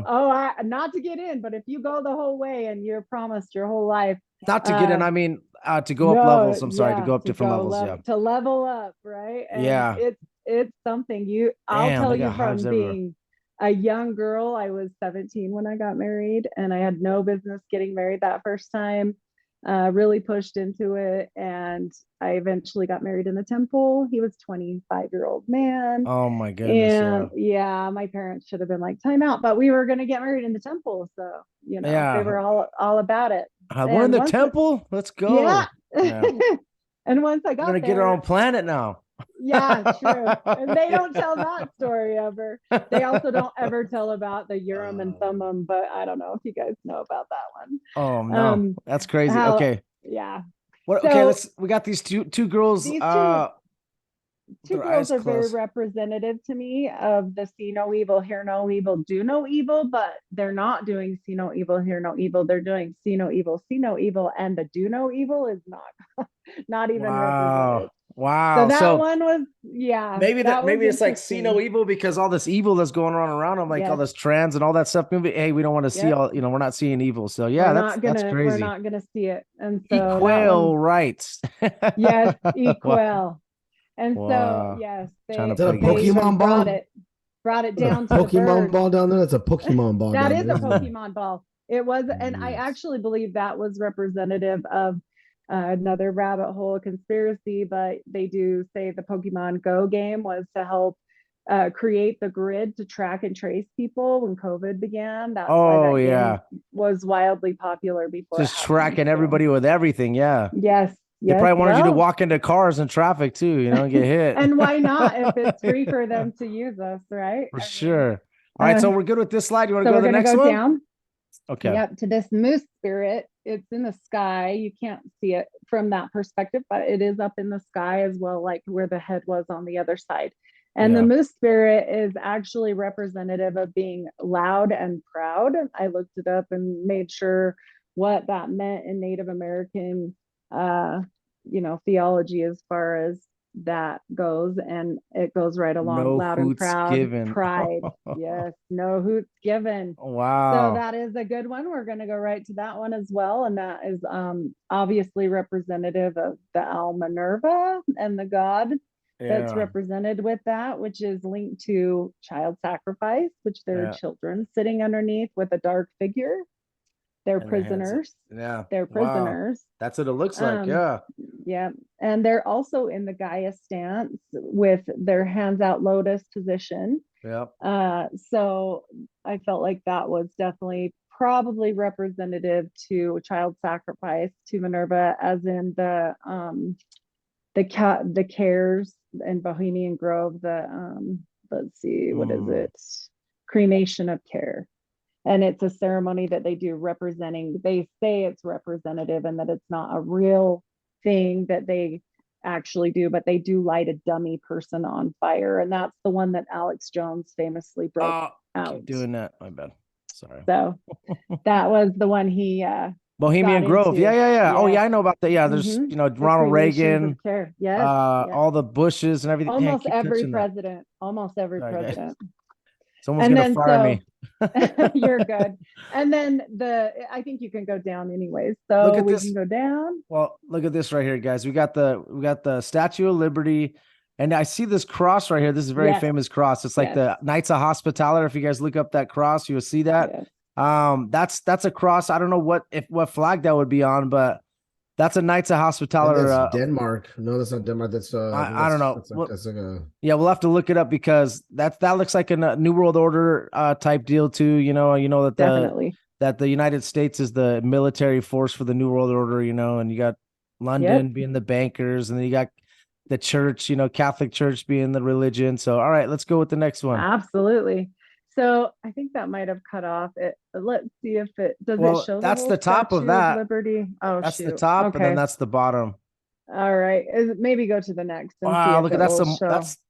not to get in, but if you go the whole way and you're promised your whole life, not to get in, I mean to go up levels. I'm sorry, to go up different levels. To level up, right? And it's something I'll tell you, from being a young girl. I was 17 when I got married, and I had no business getting married that first time. Really pushed into it, and I eventually got married in the temple. He was 25-year-old man. Oh my goodness. And my parents should have been like, time out, but we were going to get married in the temple, so they were all about it. We're in the temple. Let's go. Yeah. And once I got we're gonna get our own planet now. Yeah, true. And they don't tell that story ever. They also don't ever tell about the Urim and Thummim, but I don't know if you guys know about that one. Oh no, that's crazy. Okay. Yeah. What? So, okay, we got these two girls. These two girls are very representative to me of the see no evil, hear no evil, do no evil, but they're not doing see no evil, hear no evil. They're doing see no evil, and the do no evil is not even represented. Wow. So that one was, maybe it's like see no evil because all this evil that's going on around them, like all this trans and all that stuff. Maybe, hey, we don't want to see we're not seeing evil. So that's crazy. We're not gonna see it. And so equal rights. Yes, equal. Wow. And so they Pokemon ball. Brought it down to Pokemon ball down there. That's a Pokemon ball. That is a Pokemon ball. It was, and I actually believe that was representative of another rabbit hole conspiracy, but they do say the Pokemon Go game was to help create the grid to track and trace people when COVID began. That's why that game was wildly popular before. Just tracking everybody with everything. Yeah. Yes. They Yes, probably wanted you to well, walk into cars and traffic too, and get hit. and why not if it's free for them to use us, right? For I mean, sure. All right, so we're good with this slide. You want to so go to we're the gonna next go one? down. Okay. Yep, to this moose spirit. It's in the sky. You can't see it from that perspective, but it is up in the sky as well, like where the head was on the other side. And the moose spirit is actually representative of being loud and proud. I looked it up and made sure what that meant in Native American, theology as far as that goes, and it goes right along. No Loud and hoots proud, given. pride. Yes, no hoots given. Wow. So that is a good one. We're going to go right to that one as well, and that is obviously representative of the Al Minerva and the god that's represented with that, which is linked to child sacrifice, which there are children sitting underneath with a dark figure. They're prisoners. They're prisoners. That's what it looks like. Yeah. Yeah. And they're also in the Gaia stance with their hands out lotus position. Yep. So I felt like that was definitely probably representative to child sacrifice to Minerva, as in the cares in Bohemian Grove, let's see, what is it? Cremation of care. And it's a ceremony that they do representing, they say it's representative and that it's not a real thing that they actually do, but they do light a dummy person on fire. And that's the one that Alex Jones famously broke out. Keep doing that. My bad. Sorry. So that was the one he Bohemian Grove. Yeah. Oh yeah, I know about that. Yeah, there's Ronald Reagan. Yes. All the Bushes and everything. Almost every president. Almost every president. Someone's gonna fire me. You're good. And then I think you can go down anyways. So we can go down. Well, look at this right here, guys. We got the Statue of Liberty, and I see this cross right here. This is a very famous cross. It's like the Knights of Hospitaller. If you guys look up that cross, you'll see that. That's a cross. I don't know what flag that would be on, but that's a Knights of Hospitaller. That's Denmark. No, that's not Denmark. That's I don't know. That's like a... Yeah, we'll have to look it up because that looks like a New World Order type deal too. You know that definitely that the United States is the military force for the New World Order. And you got London being the bankers, and then you got the church. Catholic Church being the religion. So all right, let's go with the next one. Absolutely. So I think that might have cut off it. Let's see if it does. It show that's the top of that. Liberty. Oh, that's the top, and then that's the bottom. All right, maybe go to the next. And wow, look at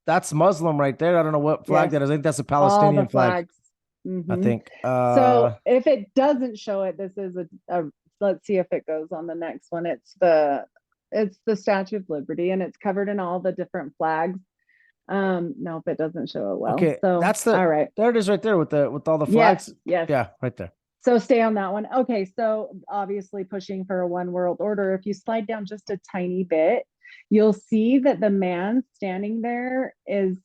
that's Muslim right there. I don't know what flag that is. I think that's a Palestinian flag. I think. So if it doesn't show it, this is a. Let's see if it goes on the next one. It's the Statue of Liberty, and it's covered in all the different flags. No, if it doesn't show it well. Okay, so that's all right. There it is right there with all the flags. Yes. Yeah, right there. So stay on that one. Okay, so obviously pushing for a one world order. If you slide down just a tiny bit, you'll see that the man standing there he's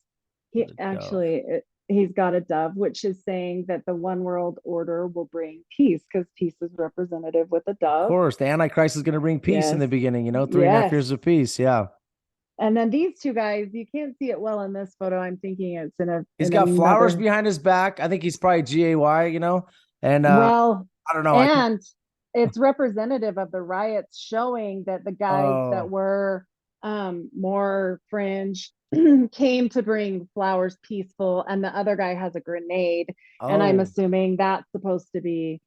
got a dove, which is saying that the one world order will bring peace, because peace is representative with a dove. Of course, the Antichrist is going to bring peace in the beginning. 3.5 years of peace. Yeah. And then these two guys, you can't see it well in this photo. I'm thinking it's he's got flowers behind his back. I think he's probably GAY, and well, I don't know. And it's representative of the riots, showing that the guys that were more fringe came to bring flowers, peaceful, and the other guy has a grenade. And I'm assuming that's supposed to be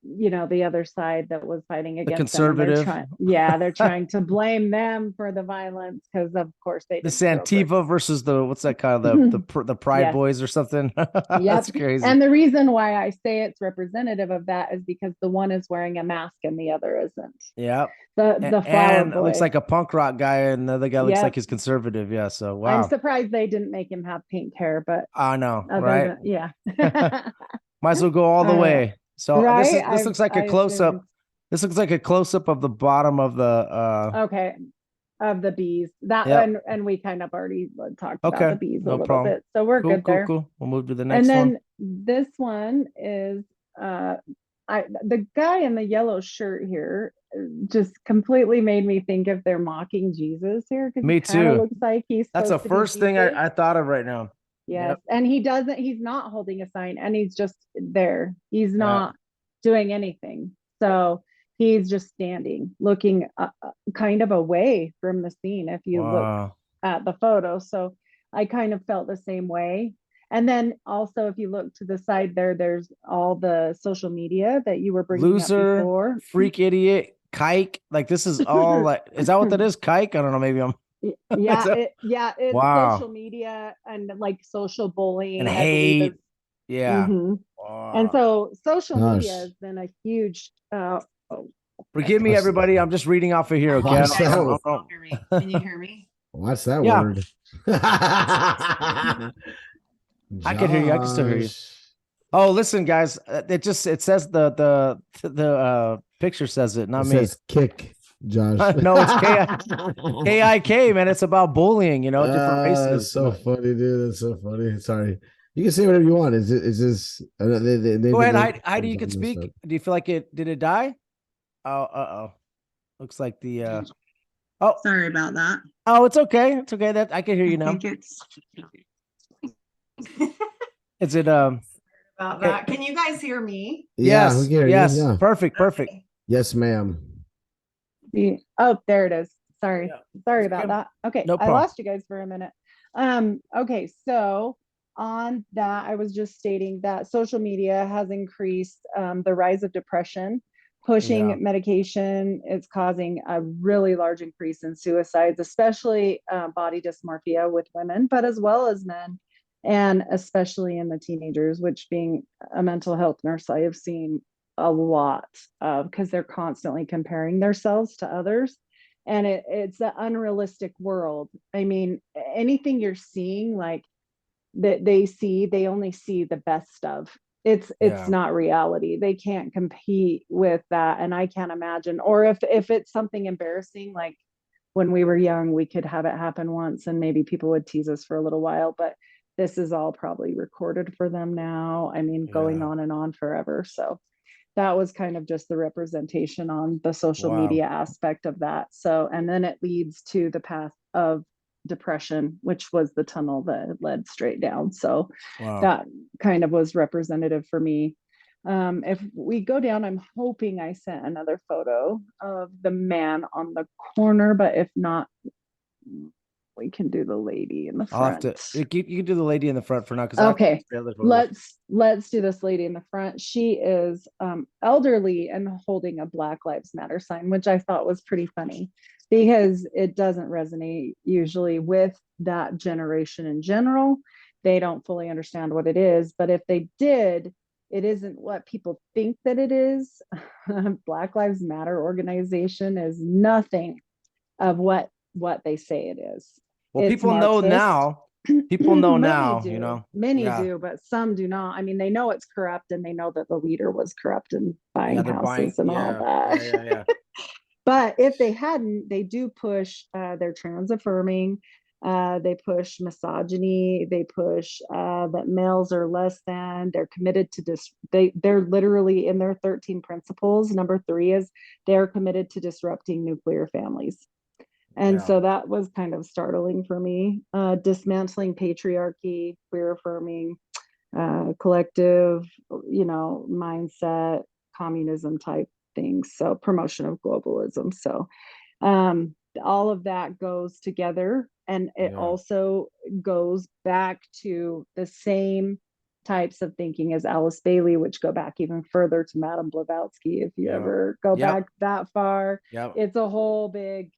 the other side that was fighting against the conservative. They're trying to blame them for the violence, because of course this Antifa versus what's that kind of the Pride Boys or something. That's crazy. And the reason why I say it's representative of that is because the one is wearing a mask and the other isn't. Yeah. The flower boy. It looks like a punk rock guy, and the other guy looks like he's conservative. Yeah. So wow. I'm surprised they didn't make him have pink hair, but I know, right? Might as well go all the way. So this looks like a close up. This looks like a close up of the bottom of the of the bees. And we kind of already talked about the bees a little bit. So we're good there. Cool. We'll move to the next one. And then this one is the guy in the yellow shirt here just completely made me think if they're mocking Jesus here. Me too. Looks like that's the first thing I thought of right now. Yes. And he's not holding a sign, and he's just there. He's not doing anything. So he's just standing, looking kind of away from the scene if you look at the photo. So I kind of felt the same way. And then also, if you look to the side there, there's all the social media that you were bringing up before. Freak idiot, kike. Like this is all like, is that what that is? Kike? I don't know. Maybe I'm. It's social media and like social bullying and hate. Yeah. And so social media has been a huge. Forgive me, everybody. I'm just reading off of here. Okay. Can you hear me? What's that word? I can hear you. I can still hear you. Oh, listen, guys. It says the picture says it, not me. It says kick, Josh. No, it's KIK, man. It's about bullying, different races. That's so funny, dude. That's so funny. Sorry. You can say whatever you want. Is this go ahead, Heidi, you can speak. Do you feel like did it die? Oh, looks like the sorry about that. Oh, it's okay. It's okay. That I can hear you now. I think Is it about that? Can you guys hear me? Yes. We can hear you. Yeah. Perfect. Okay. Yes, ma'am. Oh, there it is. Sorry about that. Okay, no problem. I lost you guys for a minute. Okay, so on that, I was just stating that social media has increased the rise of depression. Pushing medication is causing a really large increase in suicides, especially body dysmorphia with women, but as well as men, and especially in the teenagers, which being a mental health nurse, I have seen a lot of, because they're constantly comparing themselves to others. And it's an unrealistic world. I mean, anything you're seeing, like that they only see the best of. It's not reality. They can't compete with that. And I can't imagine, or if it's something embarrassing, like when we were young, we could have it happen once and maybe people would tease us for a little while, but this is all probably recorded for them now. I mean, going on and on forever. So that was kind of just the representation on the social media aspect of that. So, and then it leads to the path of depression, which was the tunnel that led straight down. So that kind of was representative for me. If we go down, I'm hoping I sent another photo of the man on the corner, but if not, we can do the lady in the front. You can do the lady in the front for now. Okay, let's do this lady in the front. She is elderly and holding a Black Lives Matter sign, which I thought was pretty funny because it doesn't resonate usually with that generation in general. They don't fully understand what it is, but if they did, it isn't what people think that it is. Black Lives Matter organization is nothing of what they say it is. Well, people know now. People know now, Many do, but some do not. I mean, they know it's corrupt and they know that the leader was corrupt and buying houses and all that. But if they hadn't, they do push their trans affirming. They push misogyny. They push that males are less than. They're committed to this. They're literally in their 13 principles. Number 3 is they're committed to disrupting nuclear families. And so that was kind of startling for me. Dismantling patriarchy, queer affirming, collective, mindset, communism type things. So promotion of globalism. So all of that goes together, and it also goes back to the same types of thinking as Alice Bailey, which go back even further to Madame Blavatsky. If you ever go back that far, it's a whole big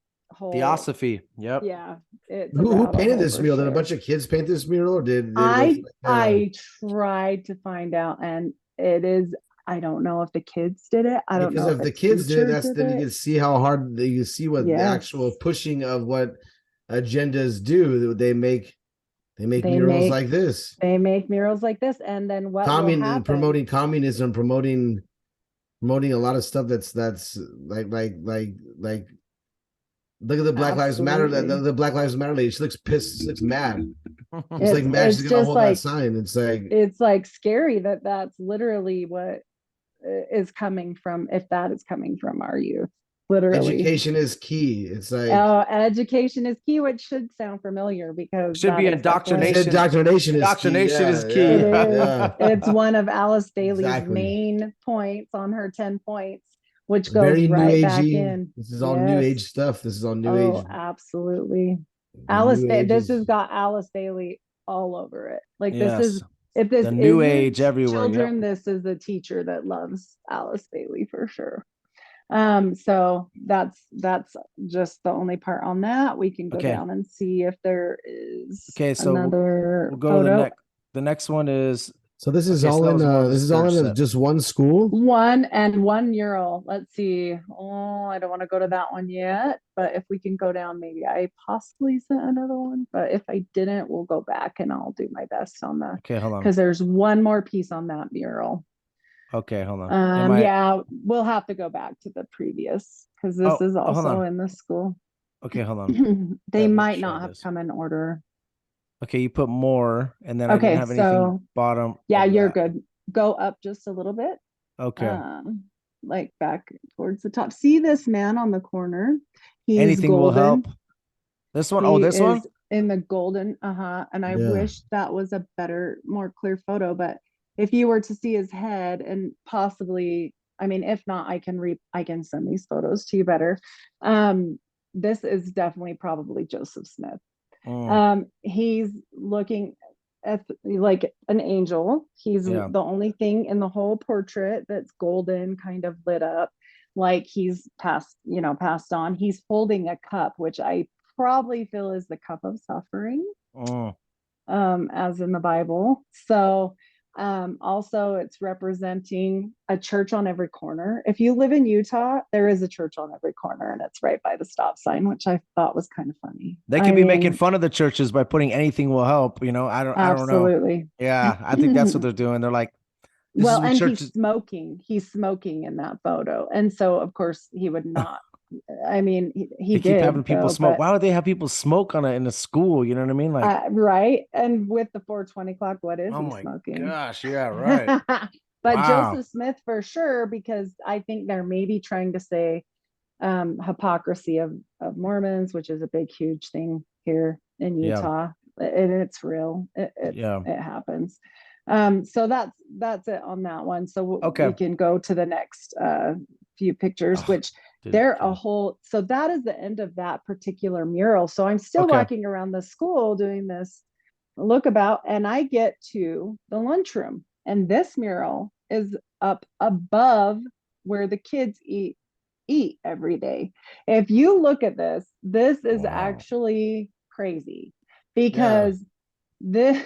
theosophy. Who painted this mural? Did a bunch of kids paint this mural, or did I tried to find out, and it is, I don't know if the kids did it. I don't know if the kids did it. Then you can see how hard you see what the actual pushing of what agendas do. They make murals like this. They make murals like this, and then what will happen? Promoting communism, promoting a lot of stuff that's like. Look at the Black Lives Matter. The Black Lives Matter lady. She looks pissed. She looks mad. It's like mad. She's gonna hold that sign. It's like scary that that's literally what is coming from. If that is coming from our youth, literally. Education is key. It's like education is key, which should sound familiar because should be indoctrination. Indoctrination is key. It is. It's one of Alice Bailey's main points on her 10 points. which goes Very new right back agey. in. This is all new Yes. age stuff. This is all new Oh, age. absolutely. The Alice, new this ages. has got Alice Bailey all over it. Like this is, Yes. if this The new isn't age everywhere. Yep. children, this is a teacher that loves Alice Bailey for sure. So that's just the only part on that. We can go Okay. down and see if there is Okay, so another we'll go to the photo. next. The next one is So this is Okay, so all that in was more of a this is all sturge in set. just one school. One mural. Let's see. Oh, I don't want to go to that one yet, but if we can go down, maybe I possibly sent another one, but if I didn't, we'll go back and I'll do my best on that. Okay, hold on. Because there's one more piece on that mural. Okay, hold on. Yeah, we'll have to go back to the previous because this is hold also on. in the school. Okay, hold on. They Let me might show not have this. come in order. Okay, you put more, and then I Okay, didn't have anything so bottom. yeah, of you're that. good. Go up just a little bit. Okay. Like back towards the top. See this man on the corner? He's Anything golden. will help. This one? Oh, He this one? is in the golden. And I Yeah. wish that was a better, more clear photo. But if you were to see his head and possibly, I mean, if not, I can send these photos to you better. This is definitely probably Joseph Smith. He's looking at like an angel. He's Yeah. the only thing in the whole portrait that's golden, kind of lit up, like he's passed on. He's holding a cup, which I probably feel is the cup of suffering, as in the Bible. So also it's representing a church on every corner. If you live in Utah, there is a church on every corner and it's right by the stop sign, which I thought was kind of funny. They could be making fun of the churches by putting anything will help. I don't know. Absolutely. Yeah, I think that's what they're doing. They're like, well, and he's smoking in that photo. And so of course he would not. I mean, he they keep did having people smoke. but, Why would they have people smoke in a school? You know what I mean? Like, right. And with the 420 clock, what is oh he my smoking? gosh, yeah, right. But Wow. Joseph Smith for sure, because I think they're maybe trying to say hypocrisy of Mormons, which is a big, huge thing here in Utah. And it's real. It happens. So that's it on that one. So we can go to the next few pictures, which they're a whole. So that is the end of that particular mural. So I'm still walking around the school doing this lookabout, and I get to the lunchroom, and this mural is up above where the kids eat every day. If you look at this is actually crazy, because the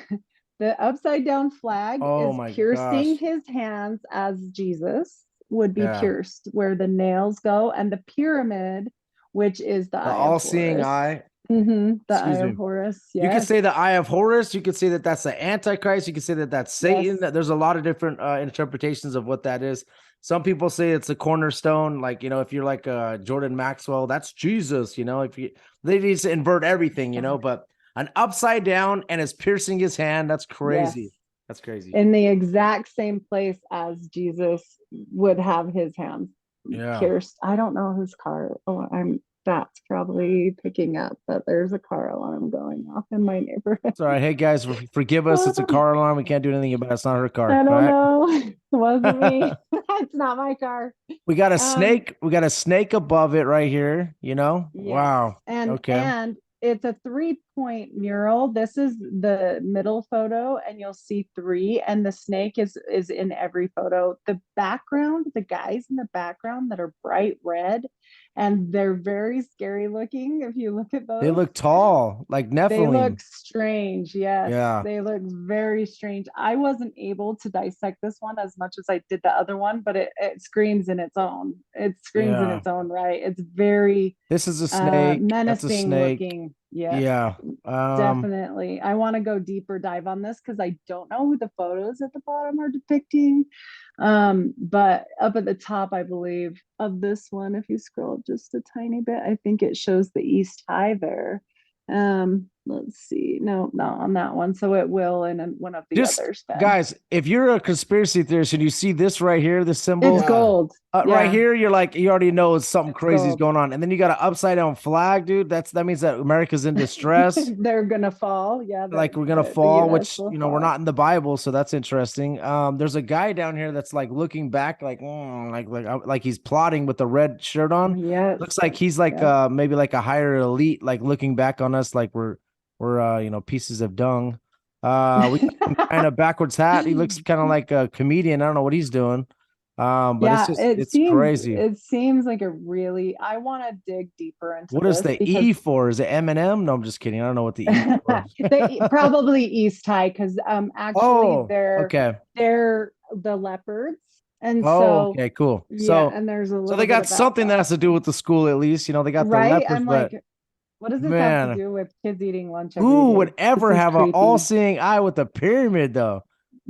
upside down flag is piercing his hands as Jesus would be pierced, where the nails go, and the pyramid, which is the eye all-seeing eye. The eye of Horus. Yes. You could say the eye of Horus. You could say that that's the Antichrist. You could say that that's Satan. Yes. There's a lot of different interpretations of what that is. Some people say it's a cornerstone. Like, if you're like Jordan Maxwell, that's Jesus. They just invert everything, but an upside down and it's piercing his hand. That's crazy. Yes. That's crazy. In the exact same place as Jesus would have his hands pierced. I don't know whose car. That's probably picking up that there's a car alarm going off in my neighborhood. It's all right. Hey guys, forgive us. It's a car alarm. We can't do anything about it. It's not her car. I don't know. It wasn't me. It's not my car. We got a snake. We got a snake above it right here. Yes. Wow. And it's a 3-point mural. This is the middle photo, and you'll see 3, and the snake is in every photo. The background, the guys in the background that are bright red, and they're very scary looking. If you look at those, they look tall, like Nephilim. They look strange. Yes. Yeah. They look very strange. I wasn't able to dissect this one as much as I did the other one, but it screams in its own. It screams in its own right. It's very. This is a snake. Menacing That's a snake. looking. Yes. Yeah. Definitely. I want to go deeper dive on this because I don't know who the photos at the bottom are depicting. But up at the top, I believe, of this one, if you scroll just a tiny bit, I think it shows the East High there. Let's see. No, not on that one. So it will in one of the others. Guys, if you're a conspiracy theorist and you see this right here, this symbol, it's gold. Right Yeah. here, you're like, you already know something It's crazy is gold. going on. And then you got an upside down flag, dude. That means that America's in distress. They're gonna fall. Yeah, Like we're gonna the fall, US which will we're fall. not in the Bible, so that's interesting. There's a guy down here that's like looking back, like he's plotting with the red shirt on. Yes. Looks like he's like Yeah. maybe like a higher elite, like looking back on us like we're pieces of dung. We got him kind of backwards hat. He looks kind of like a comedian. I don't know what he's doing. But Yeah, it's crazy. it seems like a really I want to dig deeper into What is this the because E for? Is it M&M? No, I'm just kidding. I don't know what the E for. they probably East High because actually Oh, okay. they're the leopards. And Oh, so okay, cool. yeah, So and there's a so they little bit got of something that background. has to do with the school, at least. They got the Right? leopards, I'm but like, what does this have to man, do with kids eating lunch every who day? would This ever is have an creepy. all-seeing eye with a pyramid, though?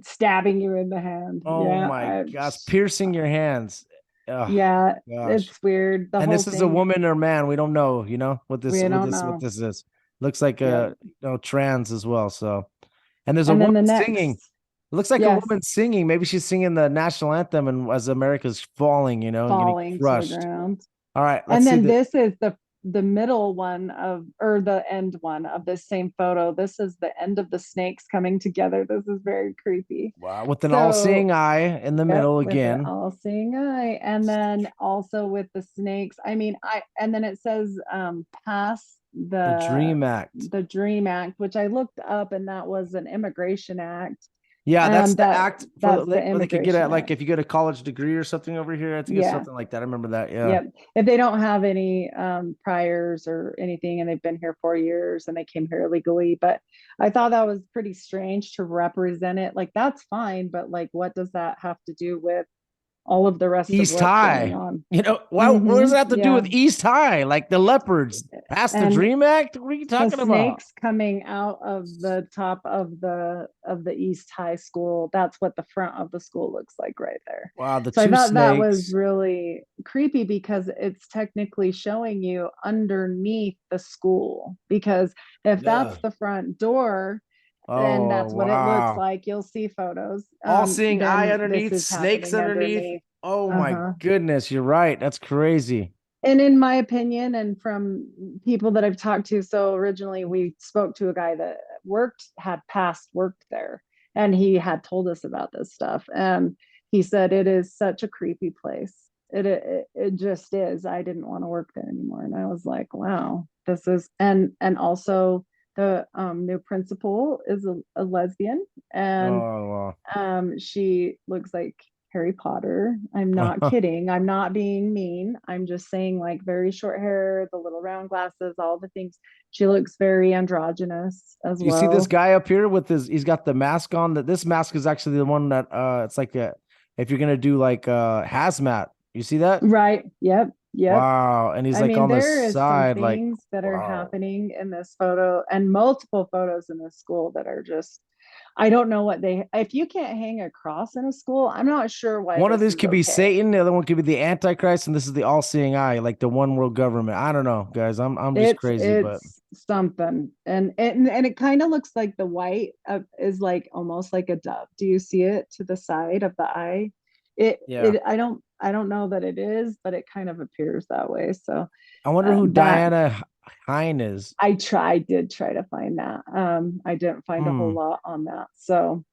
Stabbing you in the hand. Oh Yeah, my gosh, piercing your hands. Oh yeah, gosh. it's weird. The And whole this is a thing, woman or man. We don't know, what we don't what know. this is. Looks like Yeah. trans as well. So, and there's a And then woman the singing. next, It looks like a yes, woman singing. Maybe she's singing the national anthem and as America's falling, and getting falling to the crushed. ground. All right, let's And see then the this is the middle one of or the end one of this same photo. This is the end of the snakes coming together. This is very creepy. wow, with an So all-seeing eye in the yep, middle with the again. all-seeing eye. And then also with the snakes. I mean, and then it says pass The Dream Act. the Dream Act, which I looked up and that was an immigration act. Yeah, that's the act for That's the where they could get immigration like act. if you get a college degree or something over here. I think it's Yeah. something like that. I remember that. Yeah. Yep. If they don't have any priors or anything and they've been here 4 years and they came here illegally. But I thought that was pretty strange to represent it. Like that's fine, but like what does that have to do with all of the rest of East what's going High. on? What does that have to do Yeah. with East High? Like the leopards past the And Dream Act? What are you the talking about? snakes coming out of the top of the East High School. That's what the front of the school looks like right there. Wow, the So I two thought that was snakes. really creepy because it's technically showing you underneath the school. Because if Yeah. that's the front door, then Oh, that's what it looks wow. like. You'll see photos. All-seeing eye Then this underneath, is snakes happening underneath. underneath. Oh my Uh-huh. goodness, you're right. That's crazy. And in my opinion, and from people that I've talked to, so originally we spoke to a guy that worked there, and he had told us about this stuff. And he said it is such a creepy place. It just is. I didn't want to work there anymore. And I was like, wow, this is and also the new principal is a lesbian, and Oh, she looks like Harry Potter. I'm not wow. kidding. I'm not being mean. I'm just saying, like, very short hair, the little round glasses, all the things. She looks very androgynous as You see this well. guy up here with he's got the mask on. That this mask is actually the one that it's like if you're gonna do like hazmat. You see that? Right. Yep. Yep. Wow. And he's I like mean, on the there is some side, like, things that are wow. happening in this photo and multiple photos in this school that are just, I don't know if you can't hang a cross in a school, I'm not sure why One of this these is could be okay. Satan, the other one could be the Antichrist, and this is the all-seeing eye, like the one world government. I don't know, guys. I'm just crazy, but It's something, and it kind of looks like the white is like almost like a dove. Do you see it to the side of the eye? yeah. I don't know that it is, but it kind of appears that way. So I wonder who that Diana Hine is. did try to find that. I didn't find a whole Hmm. lot on that. So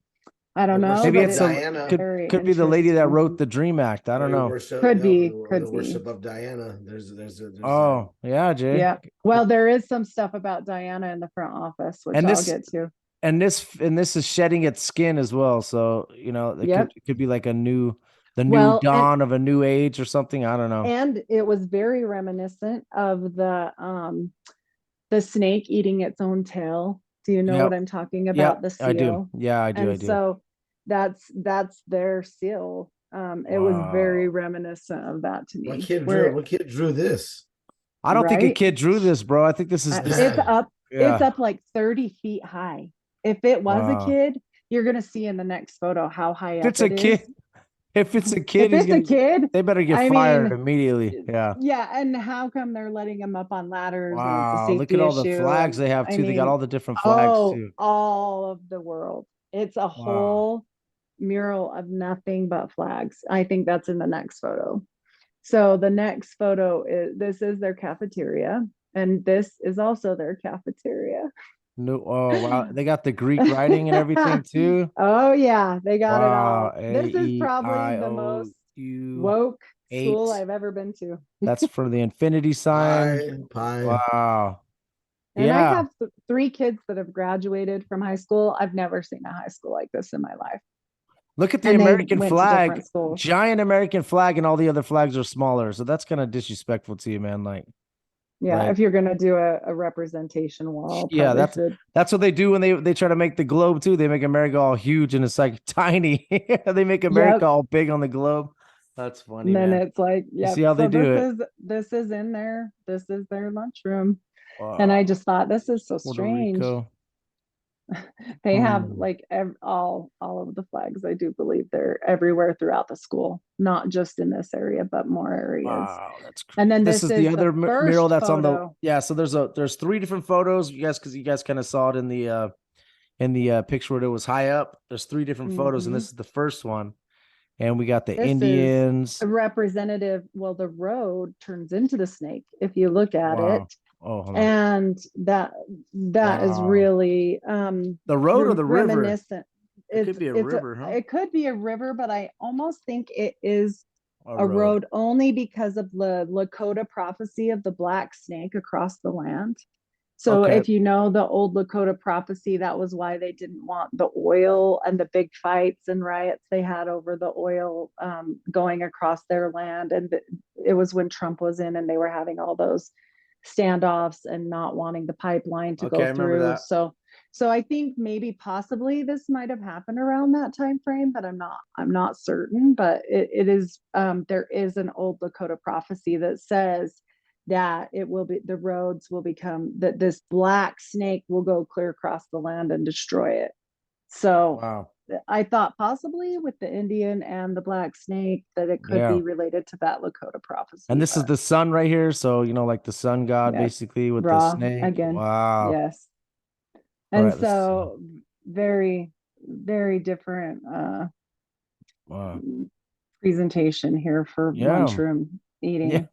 I don't They know, worship Maybe but up it's it's Diana. very could be the lady that interesting. wrote the Dream Act. I Or don't you know. worship, Could yeah, be, or could the be. worship of Diana. There's Oh, yeah, Jay. Yeah. Well, there is some stuff about Diana in the front office, which And I'll this get to. and this is shedding its skin as well. So, Yep. it could be like the new Well, dawn of a new age or something. I don't know. and it was very reminiscent of the snake eating its own tail. Do you know Yep. what I'm talking Yep, about? The I do. seal. Yeah, I do. I And do. so that's their seal. It was very Wow. reminiscent of that to What me. kid drew this? I don't think a Right? kid drew this, bro. I think this is It's up yeah. like 30 feet high. If it was a Wow. kid, you're gonna see in the next photo how high If up it's a it kid, is. if it's a kid, If it's a kid, they better get I fired mean, immediately. Yeah. yeah, and how come they're letting them up on ladders and it's a Wow. Look at safety all the issue? flags And they have I too. They got mean, all the different flags too. all of the world. It's a Wow. whole mural of nothing but flags. I think that's in the next photo. So the next photo this is their cafeteria, and this is also their cafeteria. No, oh wow, they got the Greek writing and everything too. Oh yeah, they got it Wow, all. This is probably the AEIOU most woke school 8. I've ever been to. That's for the infinity sign. Pie. Wow. And I Yeah. have 3 kids that have graduated from high school. I've never seen a high school like this in my life. Look at the And they American went to flag. different schools. Giant American flag, and all the other flags are smaller. So that's kind of disrespectful to you, man. Like, Yeah, if you're gonna do a representation wall, yeah, probably should. that's what they do when they try to make the globe too. They make America all huge and it's like tiny. They make America all big on the globe. That's funny, And then man. it's like, You yeah. see how they So do it. this is in there. This is their lunchroom. Wow. And I just thought this is so Puerto strange. Rico. They have like all of the flags. I do believe they're everywhere throughout the school, not just in this area, but more areas. Wow, that's crazy. And then this is the other mural that's on the So there's 3 different photos, you guys, because you guys kind of saw it in the picture where it was high up. There's 3 different photos, and this is the first one. And we got the Indians. A representative. Well, the road turns into the snake if you look at it. Oh, and that is really the road or the river. Reminiscent. It could be a river, huh? It could be a river, but I almost think it is a road only because of the Lakota prophecy of the black snake across the land. So if you know the old Lakota prophecy, that was why they didn't want the oil and the big fights and riots they had over the oil going across their land. And it was when Trump was in and they were having all those standoffs and not wanting the pipeline to go through. So I think maybe possibly this might have happened around that time frame, but I'm not certain. But it is there is an old Lakota prophecy that says that the roads will become, that this black snake will go clear across the land and destroy it. So I thought possibly with the Indian and the black snake that it could be related to that Lakota prophecy. And this is the sun right here. So, like the sun god basically with the snake. Again. Wow. Yes. And so very, very different presentation here for lunchroom eating. Yeah.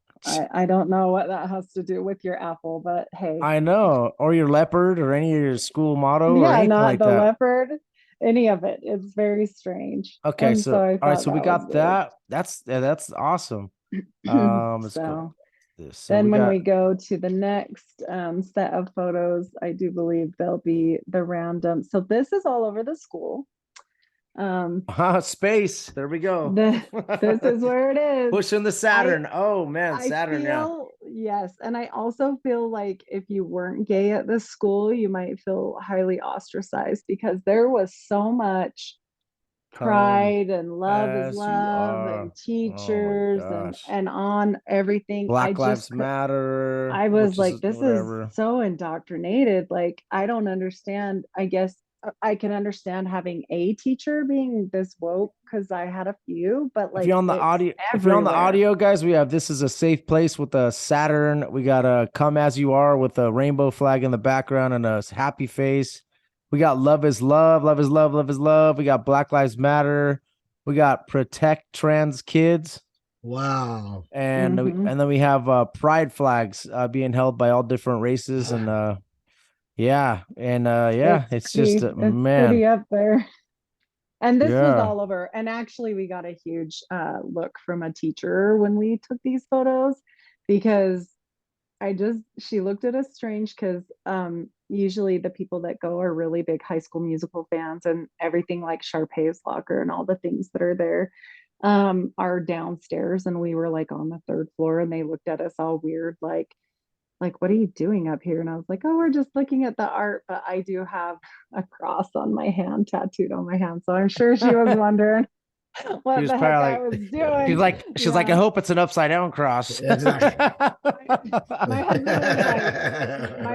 I don't know what that has to do with your apple, but hey. I know. Or your leopard or any of your school motto or anything not like the that. leopard, any of it. It's very strange. Okay, so all right, so we got that. That's awesome. Let's go. Then when we go to the next set of photos, I do believe there'll be the random. So this is all over the school. Space. There we go. This is where it is. Pushing the Saturn. Saturn. Yes. And I also feel like if you weren't gay at this school, you might feel highly ostracized because there was so much pride and love is love and teachers and on everything. Black Lives Matter. I was like, this is so indoctrinated. Like, I don't understand. I guess I can understand having a teacher being this woke because I had a few, but like if you're on the audio, guys, we have This Is a Safe Place with a Saturn. We got a Come As You Are with a rainbow flag in the background and a happy face. We got Love is Love, Love is Love, Love is Love. We got Black Lives Matter. We got Protect Trans Kids. Wow. And and then we have pride flags being held by all different races and it's just pretty up there. And this was all over. And actually we got a huge look from a teacher when we took these photos because she looked at us strange because usually the people that go are really big High School Musical fans and everything like Sharpay's locker and all the things that are there are downstairs. And we were like on the 3rd floor and they looked at us all weird, like, what are you doing up here? And I was like, oh, we're just looking at the art, but I do have a cross on my hand, tattooed on my hand. So I'm sure she was wondering what the heck I was doing. She's like, I hope it's an upside down cross. My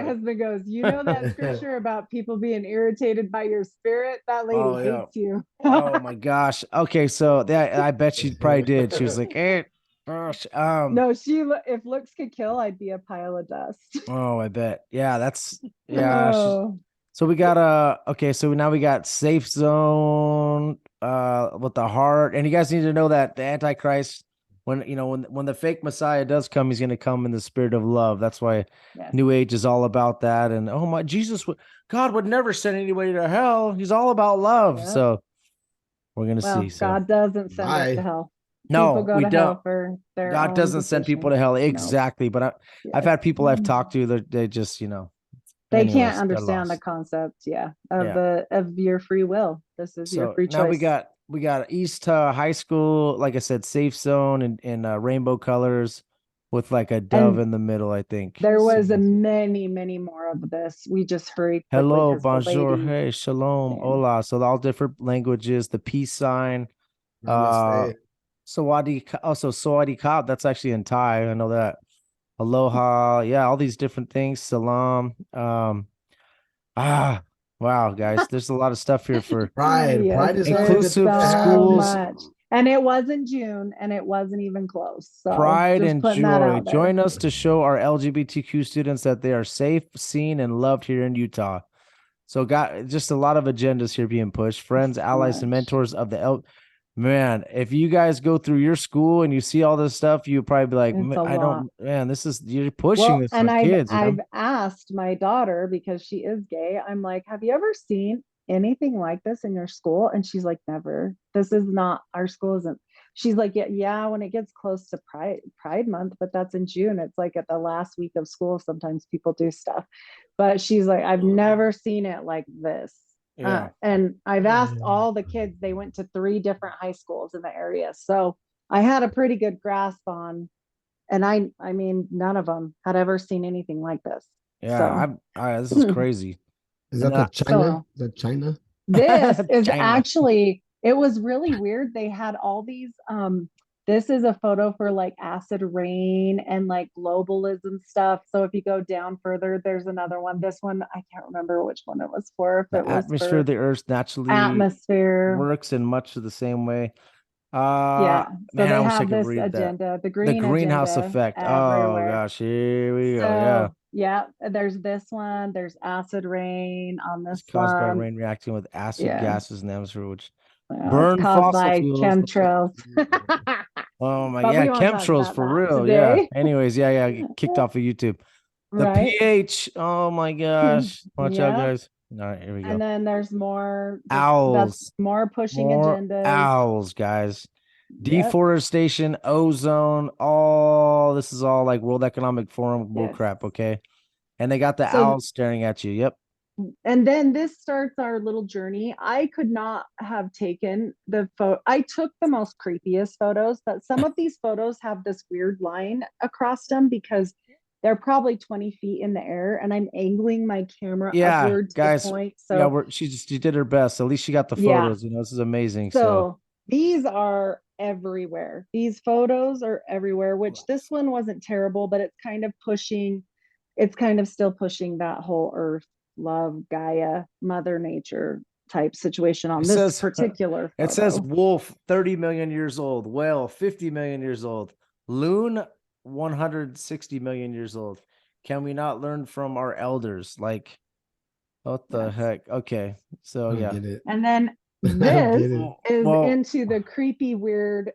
husband goes, you know that scripture about people being irritated by your spirit? That lady hates you. Oh my gosh. Okay, so I bet she probably did. She was like, hey. Gosh, no, if looks could kill, I'd be a pile of dust. Oh, I bet. Yeah, that's so we got so now we got Safe Zone with the heart, and you guys need to know that the Antichrist when the fake Messiah does come, he's going to come in the spirit of love. That's why Yes. New Age is all about that. And oh my, God would never send anybody to hell. He's all about love. Yep. So we're going to Well, see. So God doesn't send us Bye. to hell. no, People go we to don't. hell for their God own doesn't send people to decisions. hell. No. Exactly. But I've Yes. had people I've talked to that they just, They anyways, can't they're understand the lost. concept, of your free will. This is your So free now choice. we got East High School, like I said, safe zone in rainbow colors with like a dove And in the middle, I think. There was So- many, many more of this. We just hurried quickly Hello, because the bonjour, lady. hey, shalom, Yeah. hola. So all different languages, the peace sign. Namaste. Sawadi Kap, that's actually in Thai. I know that. Aloha, yeah, all these different things. Salam. Wow, guys, there's a lot of stuff here for Pride. Yes, Pride is always inclusive good to have. schools. much. And it wasn't June, and it wasn't even close. So Pride just and putting that joy. out there. Join us to show our LGBTQ students that they are safe, seen, and loved here in Utah. So, got just a lot of agendas here being pushed. Friends, allies, and much. mentors of the Man, if you guys go through your school and you see all this stuff, you probably be like, It's a I lot. don't, man, you're pushing Well, this and on I've kids. I've asked my daughter because she is gay. I'm like, have you ever seen anything like this in your school? And she's like, never. This is not our school. Isn't. She's like, yeah. When it gets close to Pride Month, but that's in June. It's like at the last week of school. Sometimes people do stuff, but she's like, I've never seen it like this. Yeah. And I've asked all the kids. They went to 3 different high schools in the area, so I had a pretty good grasp on. And I mean, none of them had ever seen anything like this. Yeah, this is crazy. Is And, that the China? Is that China? This is China. actually, it was really weird. They had all these, this is a photo for like acid rain and like globalism stuff. So if you go down further, there's another one. This one, I can't remember which one it was for. If The it was atmosphere for of the Earth naturally atmosphere. works in much of the same way. Yeah. So Man, I they wish I have could this read that. agenda, the The green greenhouse agenda effect. Oh everywhere. gosh, here we go. So, Yeah, there's this one. There's acid rain on it's this caused by one. rain reacting with acid Yeah. gases in the atmosphere, which It's burn caused fossil by fuels. chemtrails. Oh my, But yeah, we won't talk chemtrails about for that real. Yeah. today. Anyways, yeah, I get kicked off of YouTube. The Right. pH. Oh my gosh. Watch out, Yep. guys. All right, here we go. And then there's more Owls. That's more pushing More agendas. owls, guys. Yep. Deforestation, ozone, all this is all like World Economic Forum bullcrap, okay? And they got the So- owls staring at you. Yep. And then this starts our little journey. I could not have taken the photo. I took the most creepiest photos, but some of these photos have this weird line across them because they're probably 20 feet in the air and I'm angling my camera upward to guys. the point. So Yeah, she did her best. At least she got the photos. This is amazing. So these are everywhere. These photos are everywhere, which this one wasn't terrible, but it's kind of still pushing that whole earth, love, Gaia, Mother Nature type situation on this particular photo. It says wolf 30 million years old, whale 50 million years old, loon 160 million years old. Can we not learn from our elders? Like, what the heck? Okay. So I get it. And then this is into the creepy, weird